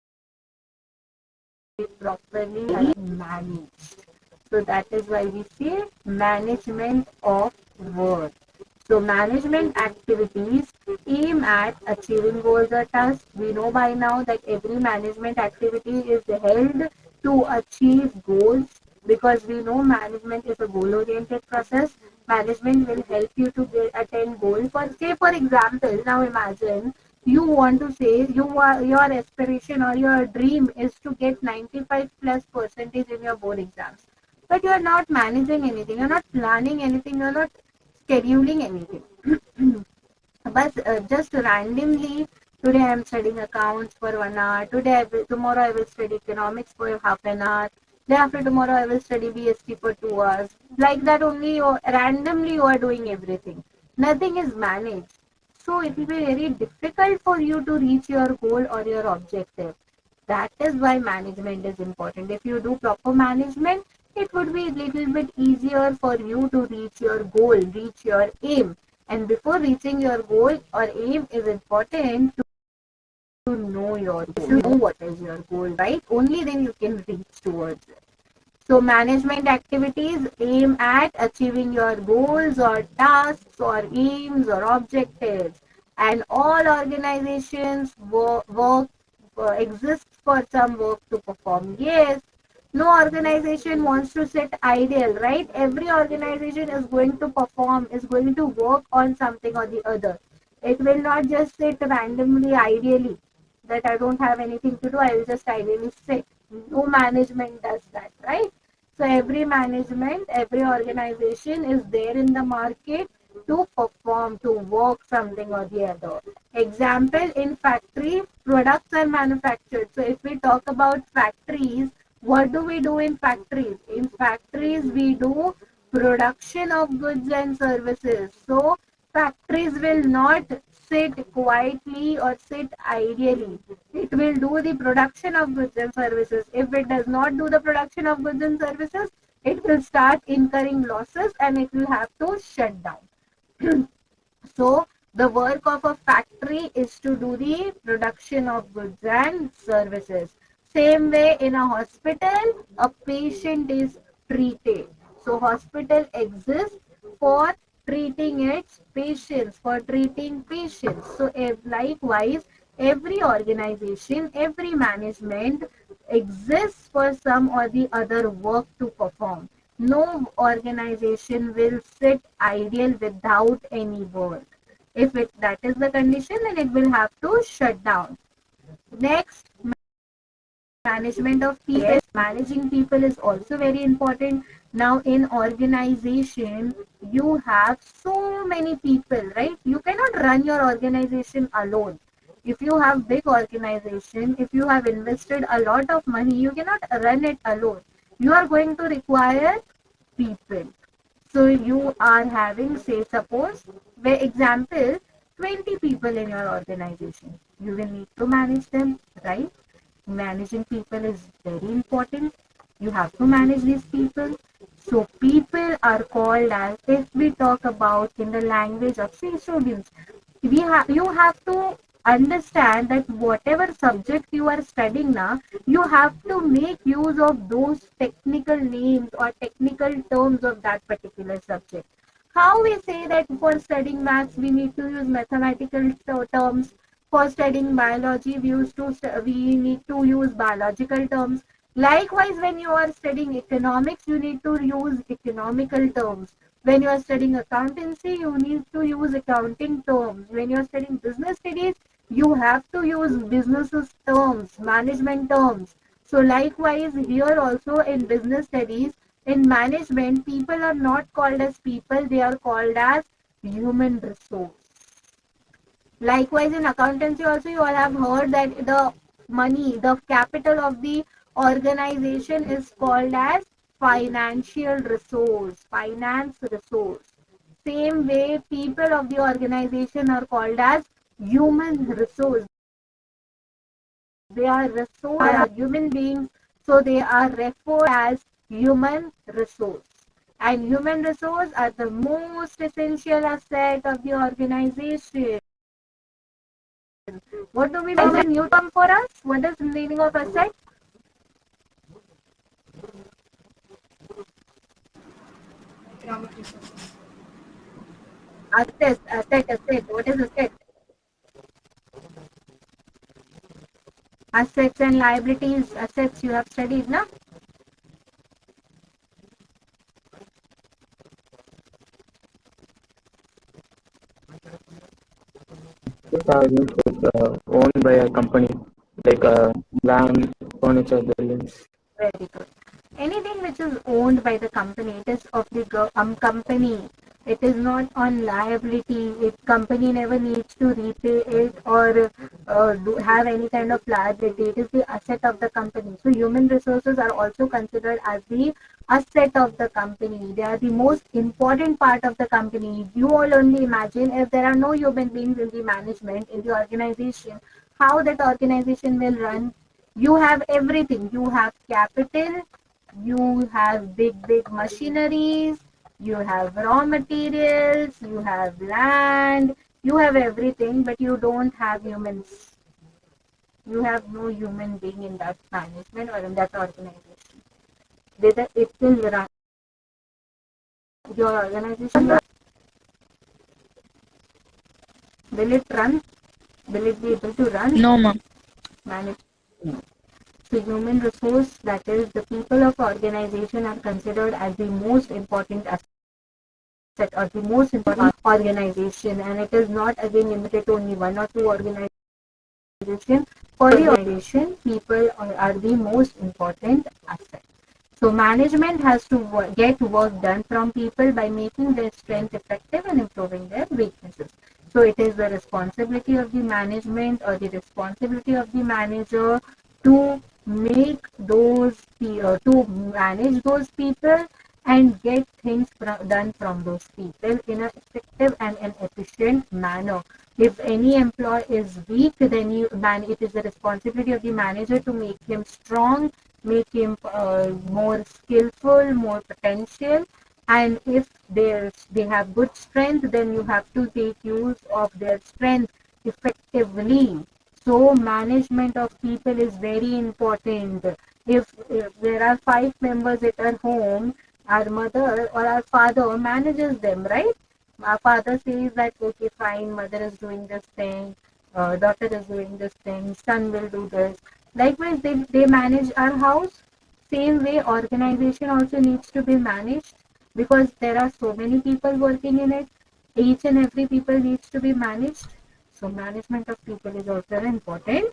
properly managed. So that is why we say management of work. So management activities aim at achieving goals or tasks. We know by now that every management activity is held to achieve goals, because we know management is a goal-oriented process. Management will help you to attain goal. For say, for example, now imagine you want to say your aspiration or your dream is to get 95 plus percentage in your board exams, but you are not managing anything, you're not planning anything, you're not scheduling anything. But just randomly, today I am studying accounts for 1 hour, tomorrow I will study economics for half an hour, day after tomorrow I will study BST for 2 hours. Like that only, randomly you are doing everything. Nothing is managed. So it will be very difficult for you to reach your goal or your objective. That is why management is important. If you do proper management, it would be a little bit easier for you to reach your goal, reach your aim. And before reaching your goal or aim, is important to know your goal. You know what is your goal, right? Only then you can reach towards it. So management activities aim at achieving your goals or tasks or aims or objectives. And all organizations work exist for some work to perform. Yes, no organization wants to sit idle, right? Every organization is going to perform, is going to work on something or the other. It will not just sit randomly, ideally, that I don't have anything to do, I will just ideally sit. No management does that, right? So every management, every organization is there in the market to perform, to work something or the other. Example, in factory, products are manufactured. So if we talk about factories, what do we do in factories? In factories, we do production of goods and services. So factories will not sit quietly or sit ideally. It will do the production of goods and services. If it does not do the production of goods and services, it will start incurring losses and it will have to shut down. So the work of a factory is to do the production of goods and services. Same way in a hospital, a patient is treated. So hospital exists for treating its patients, for treating patients. So likewise, every organization, every management exists for some or the other work to perform. No organization will sit idle without any work. If that is the condition, then it will have to shut down. Next, management of people. Yes, managing people is also very important. Now in organization, you have so many people, right? You cannot run your organization alone. If you have big organization, if you have invested a lot of money, you cannot run it alone. You are going to require people. So you are having, say, suppose, for example, 20 people in your organization. You will need to manage them, right? Managing people is very important. You have to manage these people. So people are called as, if we talk about in the language of say students, you have to understand that whatever subject you are studying now, you have to make use of those technical names or technical terms of that particular subject. How we say that for studying maths we need to use mathematical terms, for studying biology we need to use biological terms. Likewise, when you are studying economics, you need to use economical terms. When you are studying accountancy, you need to use accounting terms. When you are studying business studies, you have to use businesses terms, management terms. So likewise, here also in business studies, in management, people are not called as people, they are called as human resource. Likewise, in accountancy also, you all have heard that the money, the capital of the organization is called as financial resource, finance resource. Same way, people of the organization are called as human resource. They are resource, they are human beings, so they are referred as human resource. And human resource are the most essential asset of the organization. What do we mean? Is a new term for us? What is the meaning of asset? Economic resources. Asset. What is asset? Assets and liabilities. Assets you have studied, na? Means owned by a company, like land, furniture, buildings. Very good. Anything which is owned by the company, it is of the company. It is not on liability. If company never needs to repay it or have any kind of liability, it is the asset of the company. So human resources are also considered as the asset of the company. They are the most important part of the company. You all only imagine if there are no human beings in the management, in the organization, how that organization will run. You have everything. You have capital, you have big machineries, you have raw materials, you have land, you have everything, but you don't have humans. You have no human being in that management or in that organization. Whether it will run your organization, will it run? Will it be able to run? No, ma'am. Manage. So human resource, that is the people of organization, are considered as the most important asset or the most important organization, and it is not again limited to only one or two organizations. For the organization, people are the most important asset. So management has to get work done from people by making their strength effective and improving their weaknesses. So it is the responsibility of the management or the responsibility of the manager to make those to manage those people and get things done from those people in an effective and an efficient manner. If any employee is weak, then it is the responsibility of the manager to make him strong, make him more skillful, more potential. And if they have good strength, then you have to take use of their strength effectively. So management of people is very important. If there are 5 members at our home, our mother or our father manages them, right? Our father says that, okay, fine, mother is doing this thing, daughter is doing this thing, son will do this. Likewise, they manage our house. Same way, organization also needs to be managed because there are so many people working in it. Each and every people needs to be managed. So management of people is also an important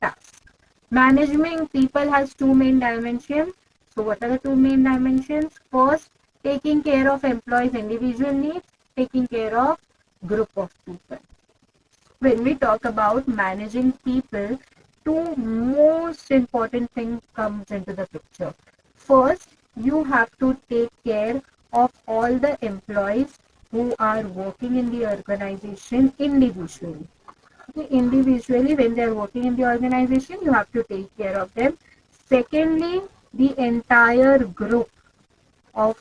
task. Managing people has two main dimensions. So what are the two main dimensions? First, taking care of employees' individual needs, taking care of group of people. When we talk about managing people, two most important things comes into the picture. First, you have to take care of all the employees who are working in the organization individually. Okay, individually, when they are working in the organization, you have to take care of them. Secondly, the entire group of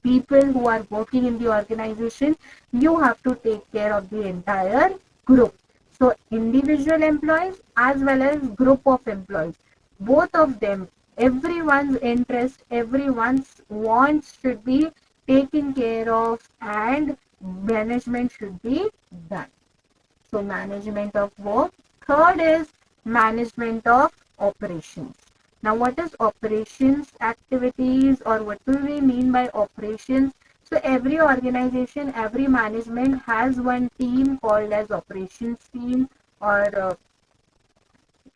people who are working in the organization, you have to take care of the entire group. So individual employees as well as group of employees, both of them, everyone's interest, everyone's wants should be taken care of, and management should be done. So management of work. Third is management of operations. Now what is operations activities, or what do we mean by operations? So every organization, every management has one team called as operations team, or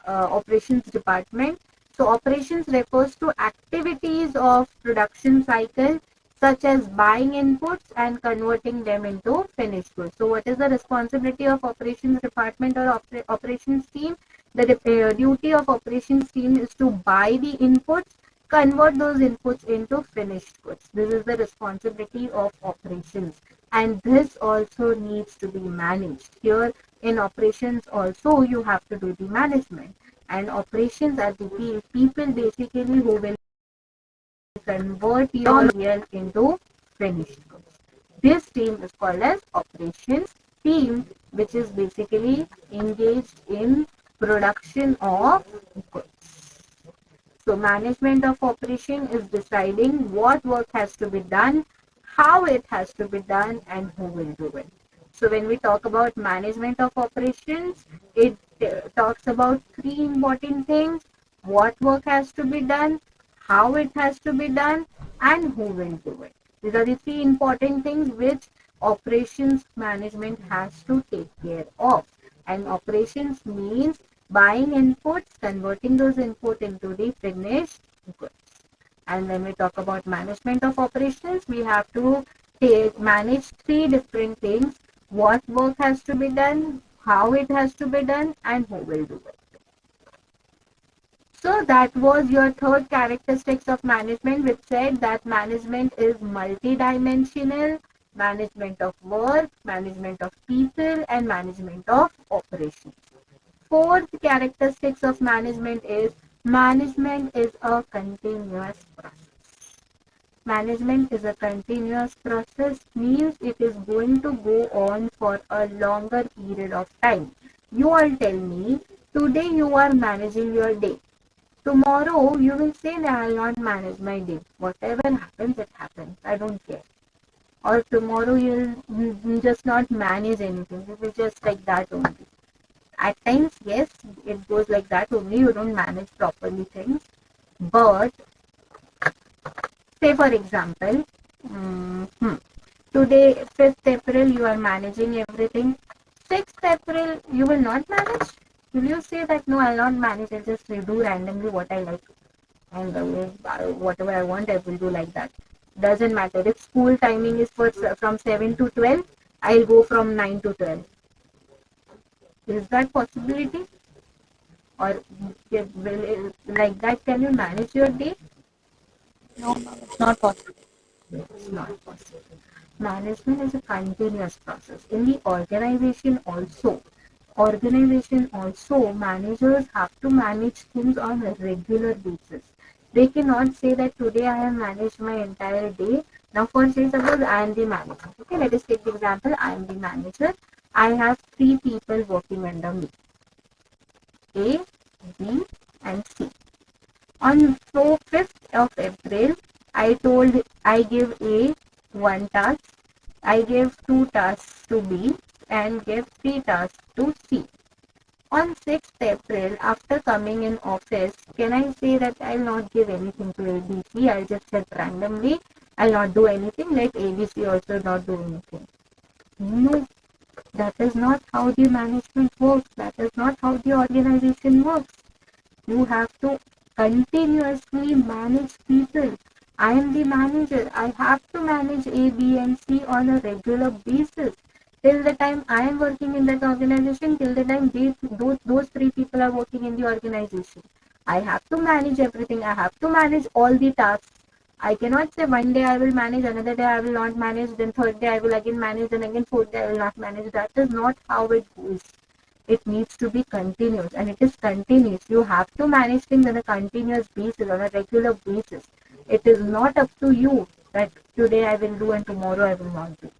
operations department. So operations refers to activities of production cycle, such as buying inputs and converting them into finished goods. So what is the responsibility of operations department or operations team? The duty of operations team is to buy the inputs, convert those inputs into finished goods. This is the responsibility of operations, and this also needs to be managed. Here in operations also you have to do the management, and operations are the people basically who will convert your material into finished goods. This team is called as operations team, which is basically engaged in production of goods. So management of operation is deciding what work has to be done, how it has to be done, and who will do it. So when we talk about management of operations, it talks about three important things: what work has to be done, how it has to be done, and who will do it. These are the three important things which operations management has to take care of. And operations means buying inputs, converting those input into the finished goods. And when we talk about management of operations, we have to manage three different things: what work has to be done, how it has to be done, and who will do it. So that was your third characteristics of management, which said that management is multidimensional: management of work, management of people, and management of operations. Fourth characteristics of management is a continuous process. Management is a continuous process, means it is going to go on for a longer period of time. You all tell me, today you are managing your day. Tomorrow you will say that I will not manage my day. Whatever happens, it happens. I don't care. Or tomorrow you will just not manage anything. You will just like that only. At times, yes, it goes like that only. You don't manage properly things. But say for example, today 5th April you are managing everything. 6th April you will not manage. Will you say that no, I'll not manage, I'll just do randomly what I like, and whatever I want I will do like that? Doesn't matter. If school timing is from 7 to 12, I'll go from 9 to 12. Is that possibility? Or like that can you manage your day? No, it's not possible. It's not possible. Management is a continuous process. In the organization also, managers have to manage things on a regular basis. They cannot say that today I have managed my entire day. Now, for say suppose I am the manager. Okay, let us take the example. I am the manager. I have three people working under me: A, B, and C. On 5th of April, I give A one task, I gave two tasks to B, and gave three tasks to C. On 6th April, after coming in office, can I say that I'll not give anything to ABC? I'll just set randomly. I'll not do anything. Let ABC also not do anything. No, that is not how the management works. That is not how the organization works. You have to continuously manage people. I am the manager. I have to manage A, B, and C on a regular basis. Till the time I am working in that organization, till the time those three people are working in the organization. I have to manage everything. I have to manage all the tasks. I cannot say one day I will manage, another day I will not manage, then third day I will again manage, then again fourth day I will not manage. That is not how it goes. It needs to be continuous, and it is continuous. You have to manage things on a continuous basis, on a regular basis. It is not up to you that today I will do and tomorrow I will not do.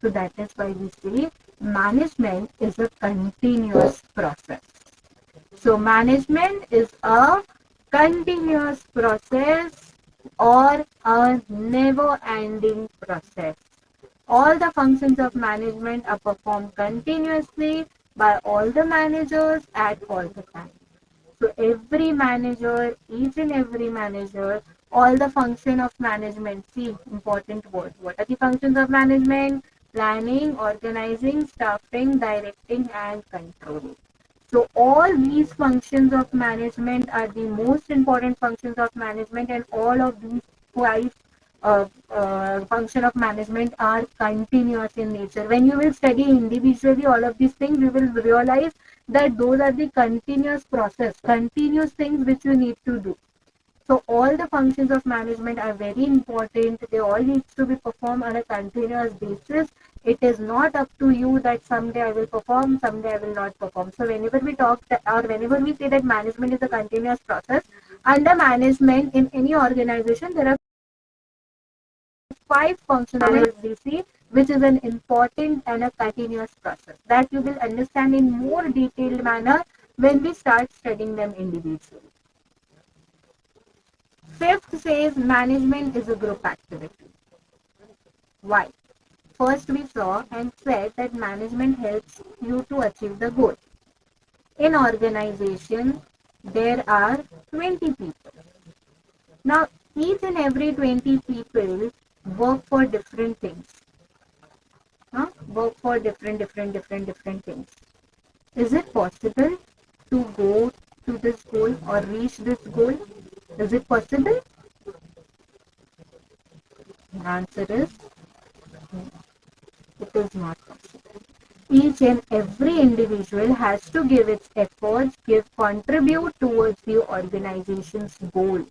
So that is why we say management is a continuous process. So management is a continuous process or a never-ending process. All the functions of management are performed continuously by all the managers at all the time. So every manager, each and every manager, all the function of management, see important word. What are the functions of management? Planning, organizing, staffing, directing and controlling. So all these functions of management are the most important functions of management, and all of these five function of management are continuous in nature. When you will study individually all of these things, you will realize that those are the continuous process, continuous things which you need to do. So all the functions of management are very important. They all need to be performed on a continuous basis. It is not up to you that someday I will perform, someday I will not perform. So whenever we talk or whenever we say that management is a continuous process, under management in any organization, there are five functions we see, which is an important and a continuous process that you will understand in more detailed manner when we start studying them individually. Fifth says management is a group activity. Why? First we saw and said that management helps you to achieve the goal. In organization, there are 20 people. Now, each and every 20 people work for different things. Work for different things. Is it possible to go to this goal or reach this goal? Is it possible? The answer is it is not possible. Each and every individual has to give its efforts, contribute towards the organization's goal.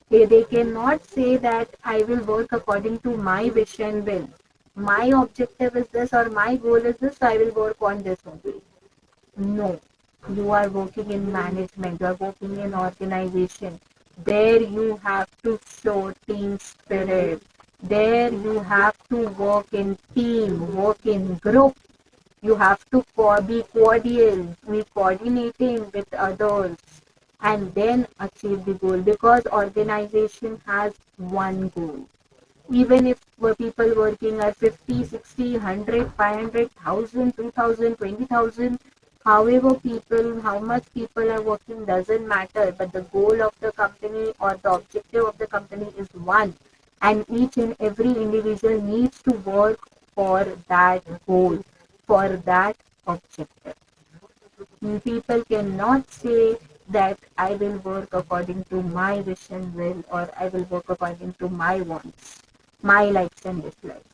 They cannot say that I will work according to my wish and will. My objective is this or my goal is this, so I will work on this only. No, you are working in management, you are working in organization. There you have to show team spirit. There you have to work in team, work in group. You have to be cordial, be coordinating with others and then achieve the goal, because organization has one goal. Even if people working are 50, 60, 100, 500,000, 2,000, 20,000, however people, how much people are working doesn't matter, but the goal of the company or the objective of the company is one, and each and every individual needs to work for that goal, for that objective. People cannot say that I will work according to my wish and will, or I will work according to my wants, my likes and dislikes.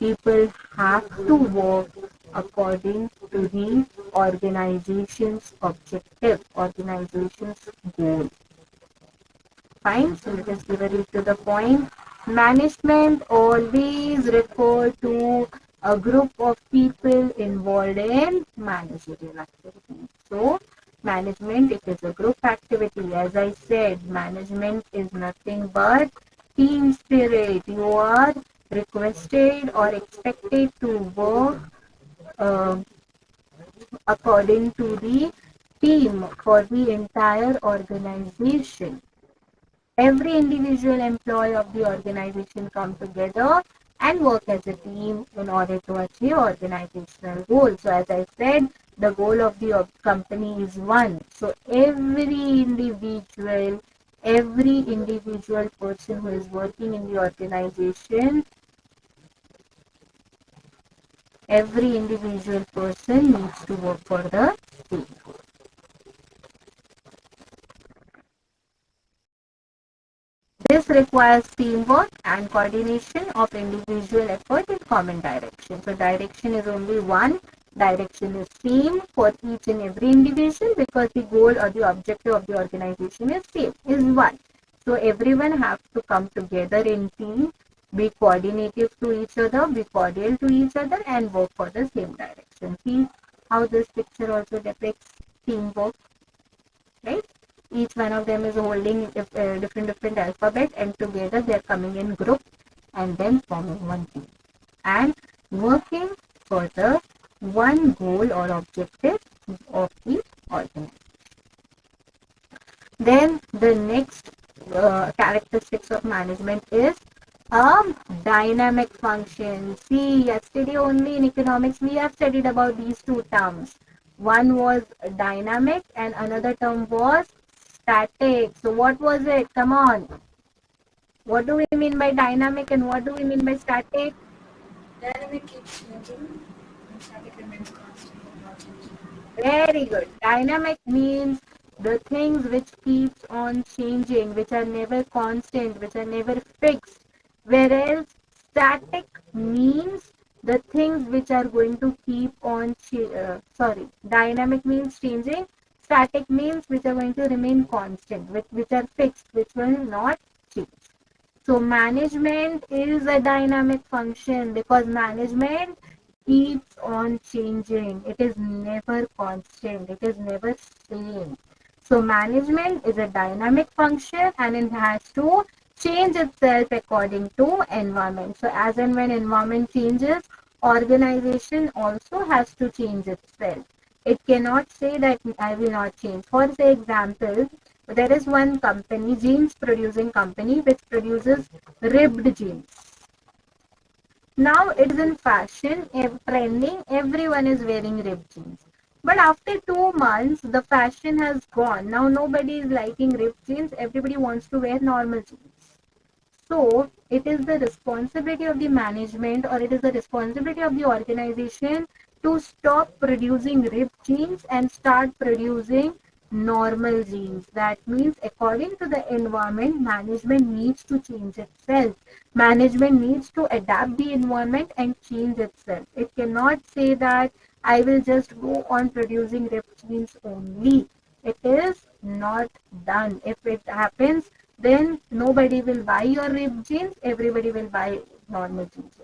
People have to work according to the organization's objective, organization's goal. Fine, so let us give a read to the point. Management always refer to a group of people involved in managerial activities. So, management, it is a group activity. As I said, management is nothing but team spirit. You are requested or expected to work uh, according to the team for the entire organization. Every individual employee of the organization come together and work as a team in order to achieve organizational goals. So as I said, the goal of the company is one. So every individual person who is working in the organization, every individual person needs to work for the same goal. This requires teamwork and coordination of individual effort in common direction. So direction is only one. Direction is same for each and every individual, because the goal or the objective of the organization is same, is one. So everyone have to come together in team, be coordinative to each other, be cordial to each other and work for the same direction. See how this picture also depicts teamwork, right? Each one of them is holding different alphabet, and together they are coming in group and then forming one team and working for the one goal or objective of the organization. Then the next characteristics of management is a dynamic function. See, yesterday only in economics we have studied about these two terms. One was dynamic and another term was static. So what was it? Come on. What do we mean by dynamic and what do we mean by static? Dynamic keeps changing and static remains constant and not changing. Very good. Dynamic means the things which keeps on changing, which are never constant, which are never fixed. Whereas static means the things which are going to keep on, dynamic means changing. Static means which are going to remain constant, which are fixed, which will not change. So management is a dynamic function because management keeps on changing. It is never constant. It is never same. So management is a dynamic function and it has to change itself according to environment. So as and when environment changes, organization also has to change itself. It cannot say that I will not change. For say example, there is one company, jeans producing company, which produces ribbed jeans. Now it is in fashion, trending, everyone is wearing ribbed jeans. But after 2 months, the fashion has gone. Now nobody is liking ripped jeans. Everybody wants to wear normal jeans. So it is the responsibility of the management or it is the responsibility of the organization to stop producing ripped jeans and start producing normal jeans. That means according to the environment, management needs to change itself. Management needs to adapt the environment and change itself. It cannot say that I will just go on producing ripped jeans only. It is not done. If it happens, then nobody will buy your ripped jeans, everybody will buy normal jeans.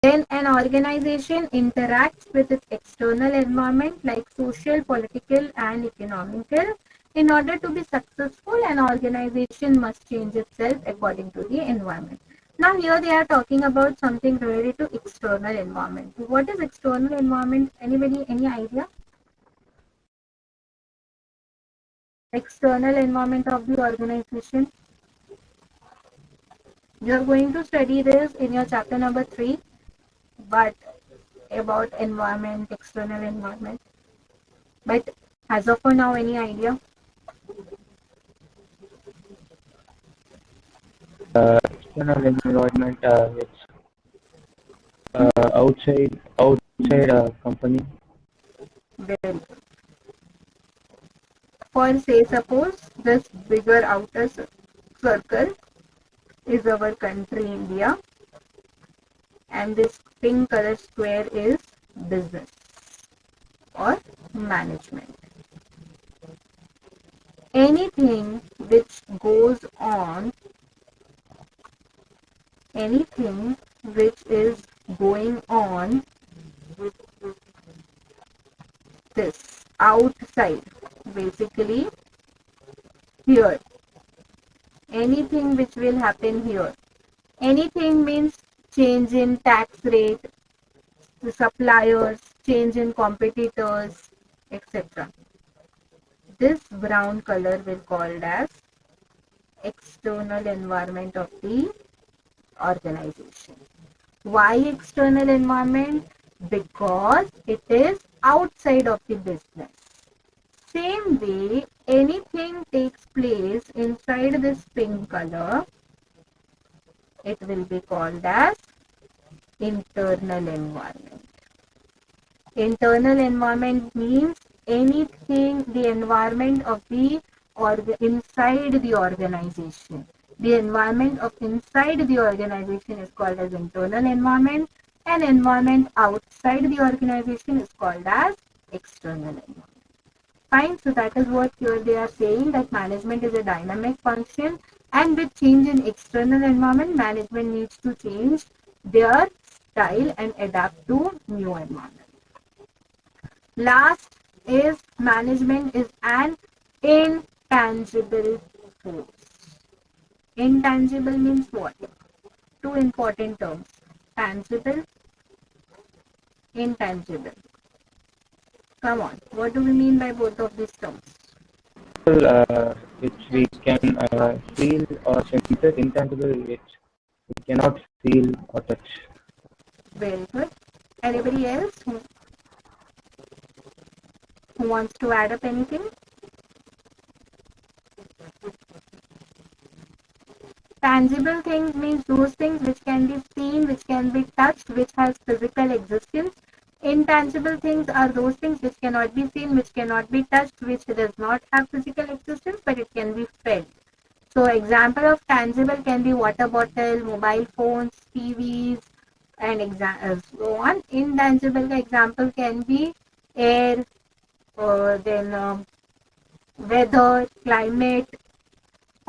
Then an organization interacts with its external environment like social, political and economical. In order to be successful, an organization must change itself according to the environment. Now here they are talking about something related to external environment. What is external environment? Anybody, any idea? External environment of the organization. You are going to study this in your chapter number 3, but about environment, external environment. But as of now, any idea? External environment, it's outside company. Well, for say suppose this bigger outer circle is our country India and this pink color square is business or management. Anything which goes on, anything which is going on this outside, basically here, anything which will happen here, anything means change in tax rate, the suppliers, change in competitors, etc. This brown color will called as external environment of the organization. Why external environment? Because it is outside of the business. Same way, anything takes place inside this pink color, it will be called as internal environment. Internal environment means anything, the environment of the or inside the organization. The environment of inside the organization is called as internal environment, and environment outside the organization is called as external environment. Fine, so that is what here they are saying, that management is a dynamic function and with change in external environment, management needs to change their style and adapt to new environment. Last is management is an intangible force. Intangible means what? Two important terms. Tangible, intangible. Come on, what do we mean by both of these terms? Well, which we can feel or sense it, intangible which we cannot feel or touch. Very good. Anybody else who wants to add up anything? Tangible things means those things which can be seen, which can be touched, which has physical existence. Intangible things are those things which cannot be seen, which cannot be touched, which does not have physical existence, but it can be felt. So example of tangible can be water bottle, mobile phones, TVs, and so on. Intangible example can be air, then weather, climate.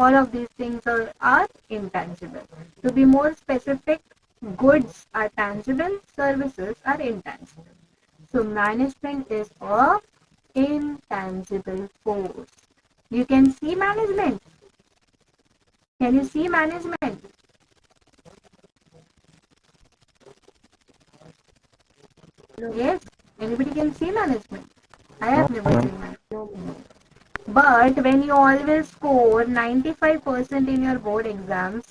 All of these things are intangible. To be more specific, goods are tangible, services are intangible. So management is a intangible force. You can see management. Can you see management? Yes. Anybody can see management? I have never seen management. But when you always score 95% in your board exams,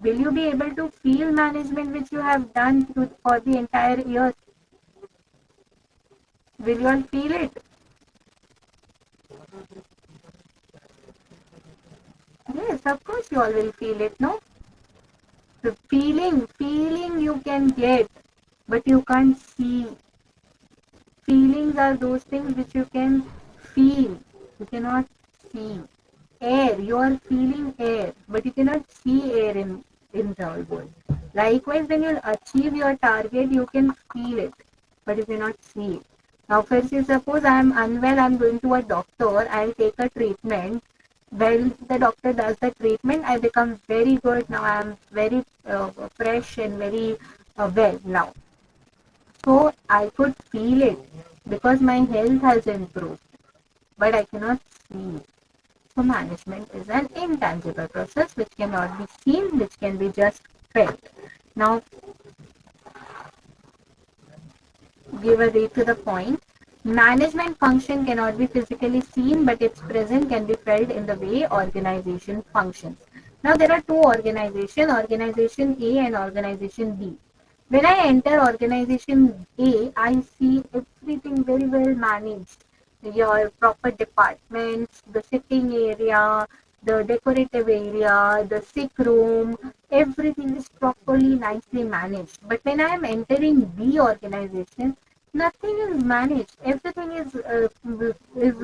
will you be able to feel management which you have done for the entire year? Will you all feel it? Yes, of course you all will feel it, no? The feeling you can get, but you can't see. Feelings are those things which you can feel. You cannot see. Air, you are feeling air, but you cannot see air in the world. Likewise, when you achieve your target, you can feel it, but you cannot see it. Now, first, suppose I am unwell, I am going to a doctor, I will take a treatment. When the doctor does the treatment, I become very good. Now I am very fresh and very well now. So I could feel it because my health has improved, but I cannot see it. So management is an intangible process which cannot be seen, which can be just felt. Now, give a read to the point. Management function cannot be physically seen, but its presence can be felt in the way organization functions. Now, there are two organizations, organization A and organization B. When I enter organization A, I see everything very well managed. Your proper departments, the sitting area, the decorative area, the sick room, everything is properly, nicely managed. But when I am entering B organization, nothing is managed. Everything is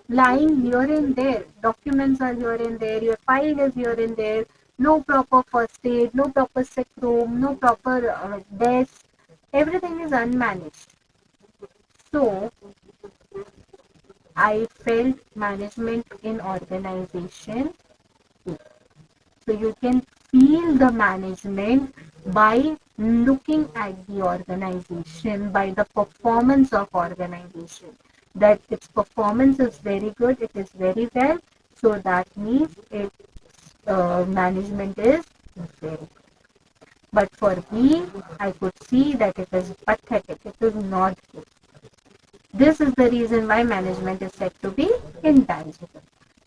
lying here and there. Documents are here and there. Your file is here and there. No proper first aid, no proper sick room, no proper desk. Everything is unmanaged. So I felt management in organization. So you can feel the management by looking at the organization, by the performance of organization. That its performance is very good, it is very well. So that means its management is very good. But for me, I could see that it is pathetic. It is not good. This is the reason why management is said to be intangible.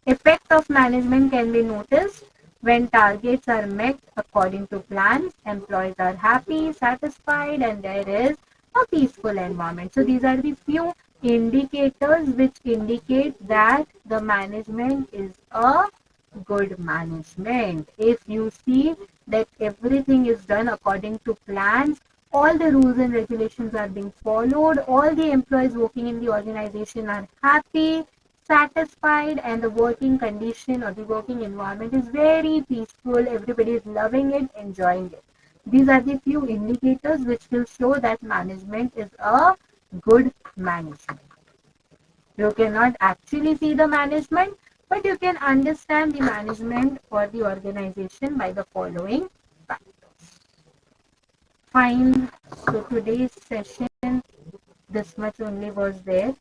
Effect of management can be noticed when targets are met according to plans, employees are happy, satisfied, and there is a peaceful environment. So these are the few indicators which indicate that the management is a good management. If you see that everything is done according to plans, all the rules and regulations are being followed, all the employees working in the organization are happy, satisfied, and the working condition or the working environment is very peaceful, everybody is loving it, enjoying it. These are the few indicators which will show that management is a good management. You cannot actually see the management, but you can understand the management for the organization by the following factors. Fine. So today's session, this much only was there.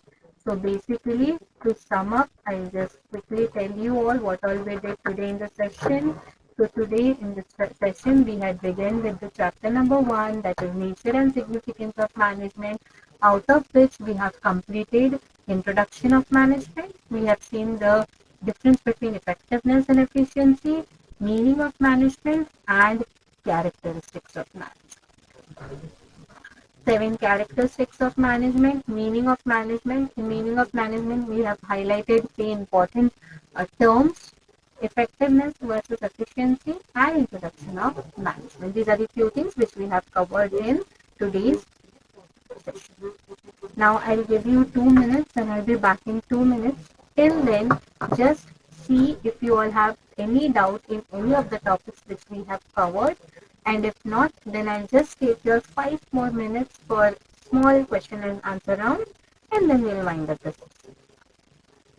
So basically, to sum up, I'll just quickly tell you all what all we did today in the session. So today in this session, we had begun with the chapter number 1, that is nature and significance of management, out of which we have completed introduction of management. We have seen the difference between effectiveness and efficiency, meaning of management, and characteristics of management. 7 characteristics of management, meaning of management. In meaning of management, we have highlighted 3 important terms: effectiveness versus efficiency and introduction of management. These are the few things which we have covered in today's session. Now I'll give you 2 minutes and I'll be back in 2 minutes. Till then, just see if you all have any doubt in any of the topics which we have covered, and if not, then I'll just take your 5 more minutes for small question and answer round, and then we'll wind up the session.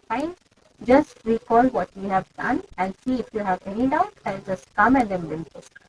Fine? Just recall what we have done and see if you have any doubt. I'll just come and then we'll discuss.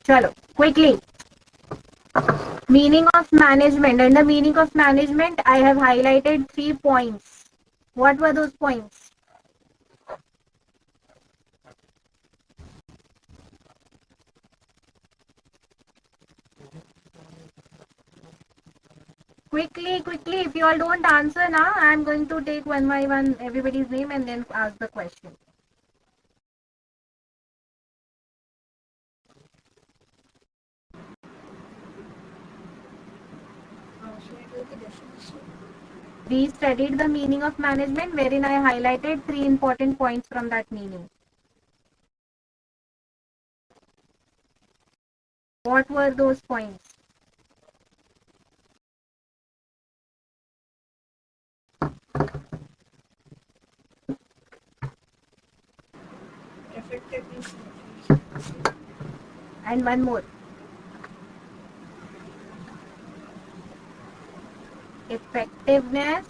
Chalo, quickly. Meaning of management. Under meaning of management, I have highlighted 3 points. What were those points? Quickly, if you all don't answer now, I am going to take one by one everybody's name and then ask the question. Should I do the definition? We studied the meaning of management, wherein I highlighted 3 important points from that meaning. What were those points? Effectiveness and efficiency. And one more. Effectiveness,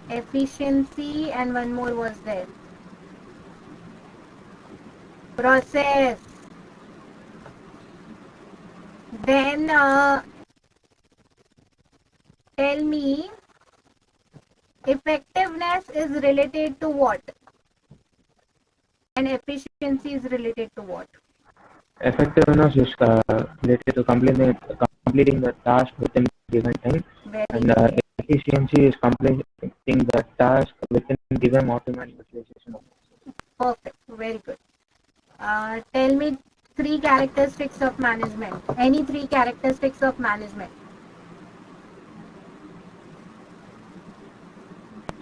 efficiency, and one more was there. Process. Then tell me, effectiveness is related to what? And efficiency is related to what? Effectiveness is related to completing the task within given time, and efficiency is completing the task within given automatic utilization. Perfect. Very good. Tell me 3 characteristics of management. Any 3 characteristics of management?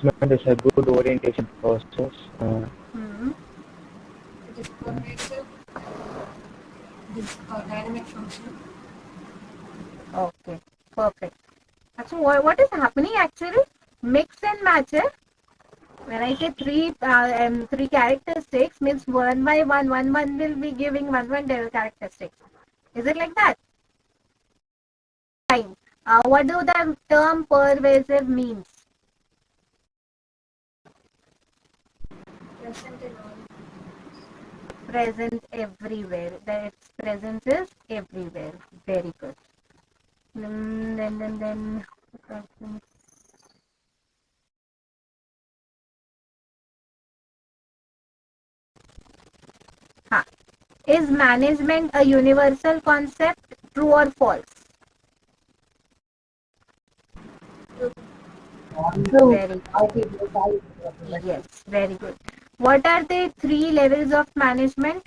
management is a good orientation process. It is pervasive. It is a dynamic function. Okay, perfect. So what is happening actually? Mix and match. When I say three characteristics, means one by one will be giving one characteristics. Is it like that? Fine. What do the term pervasive means? Present in all. Present everywhere. Its presence is everywhere. Very good. Then. Huh. Is management a universal concept? True or false? True. Very good. Yes, very good. What are the 3 levels of management?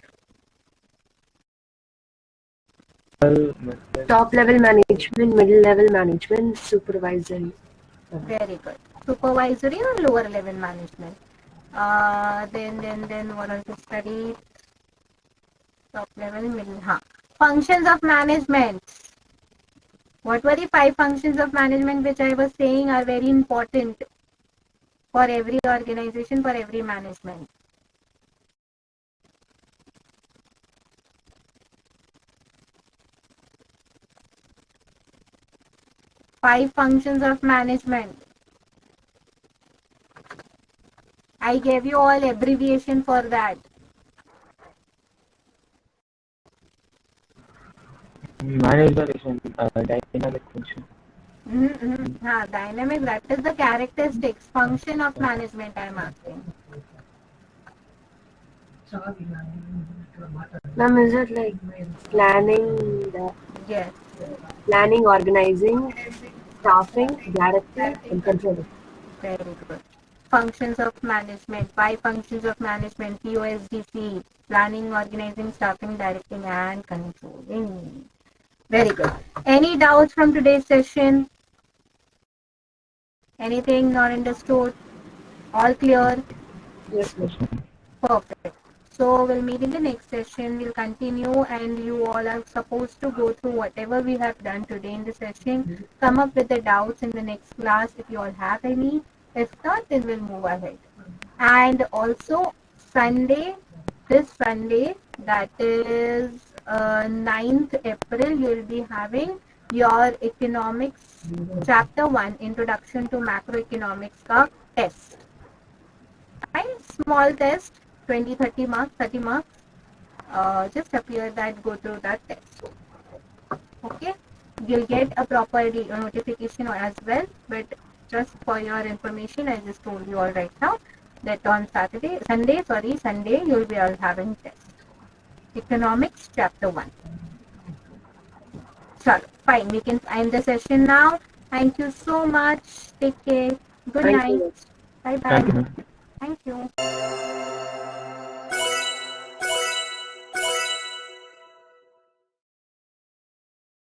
Top level management, middle level management, supervisory. Very good. Supervisory or lower level management? Then what are the studies? Top level, middle. Functions of management. What were the 5 functions of management which I was saying are very important for every organization, for every management? Five functions of management. I gave you all abbreviation for that. Management is a dynamic function. Dynamic, that is the characteristics, function of management I am asking. Ma'am, is it like Yes. planning, organizing, staffing, directing, and controlling? Very good. Functions of management. 5 functions of management. POSDC. Planning, organizing, staffing, directing, and controlling. Very good. Any doubts from today's session? Anything not understood? All clear? Yes, ma'am. Perfect. So we'll meet in the next session. We'll continue and you all are supposed to go through whatever we have done today in the session. Come up with the doubts in the next class if you all have any. If not, then we'll move ahead. And also Sunday, this Sunday, that is 9th April, you'll be having your economics chapter 1, Introduction to Macroeconomics ka test. Fine, small test, 20-30 marks, 30 marks. Just appear that, go through that test. Okay, you'll get a proper notification as well, but just for your information, I just told you all right now that on Sunday, you'll be all having test. Economics chapter 1. Sure, fine, we can end the session now. Thank you so much. Take care. Good Thank night. you. Bye bye. Thank you, ma'am. Thank you.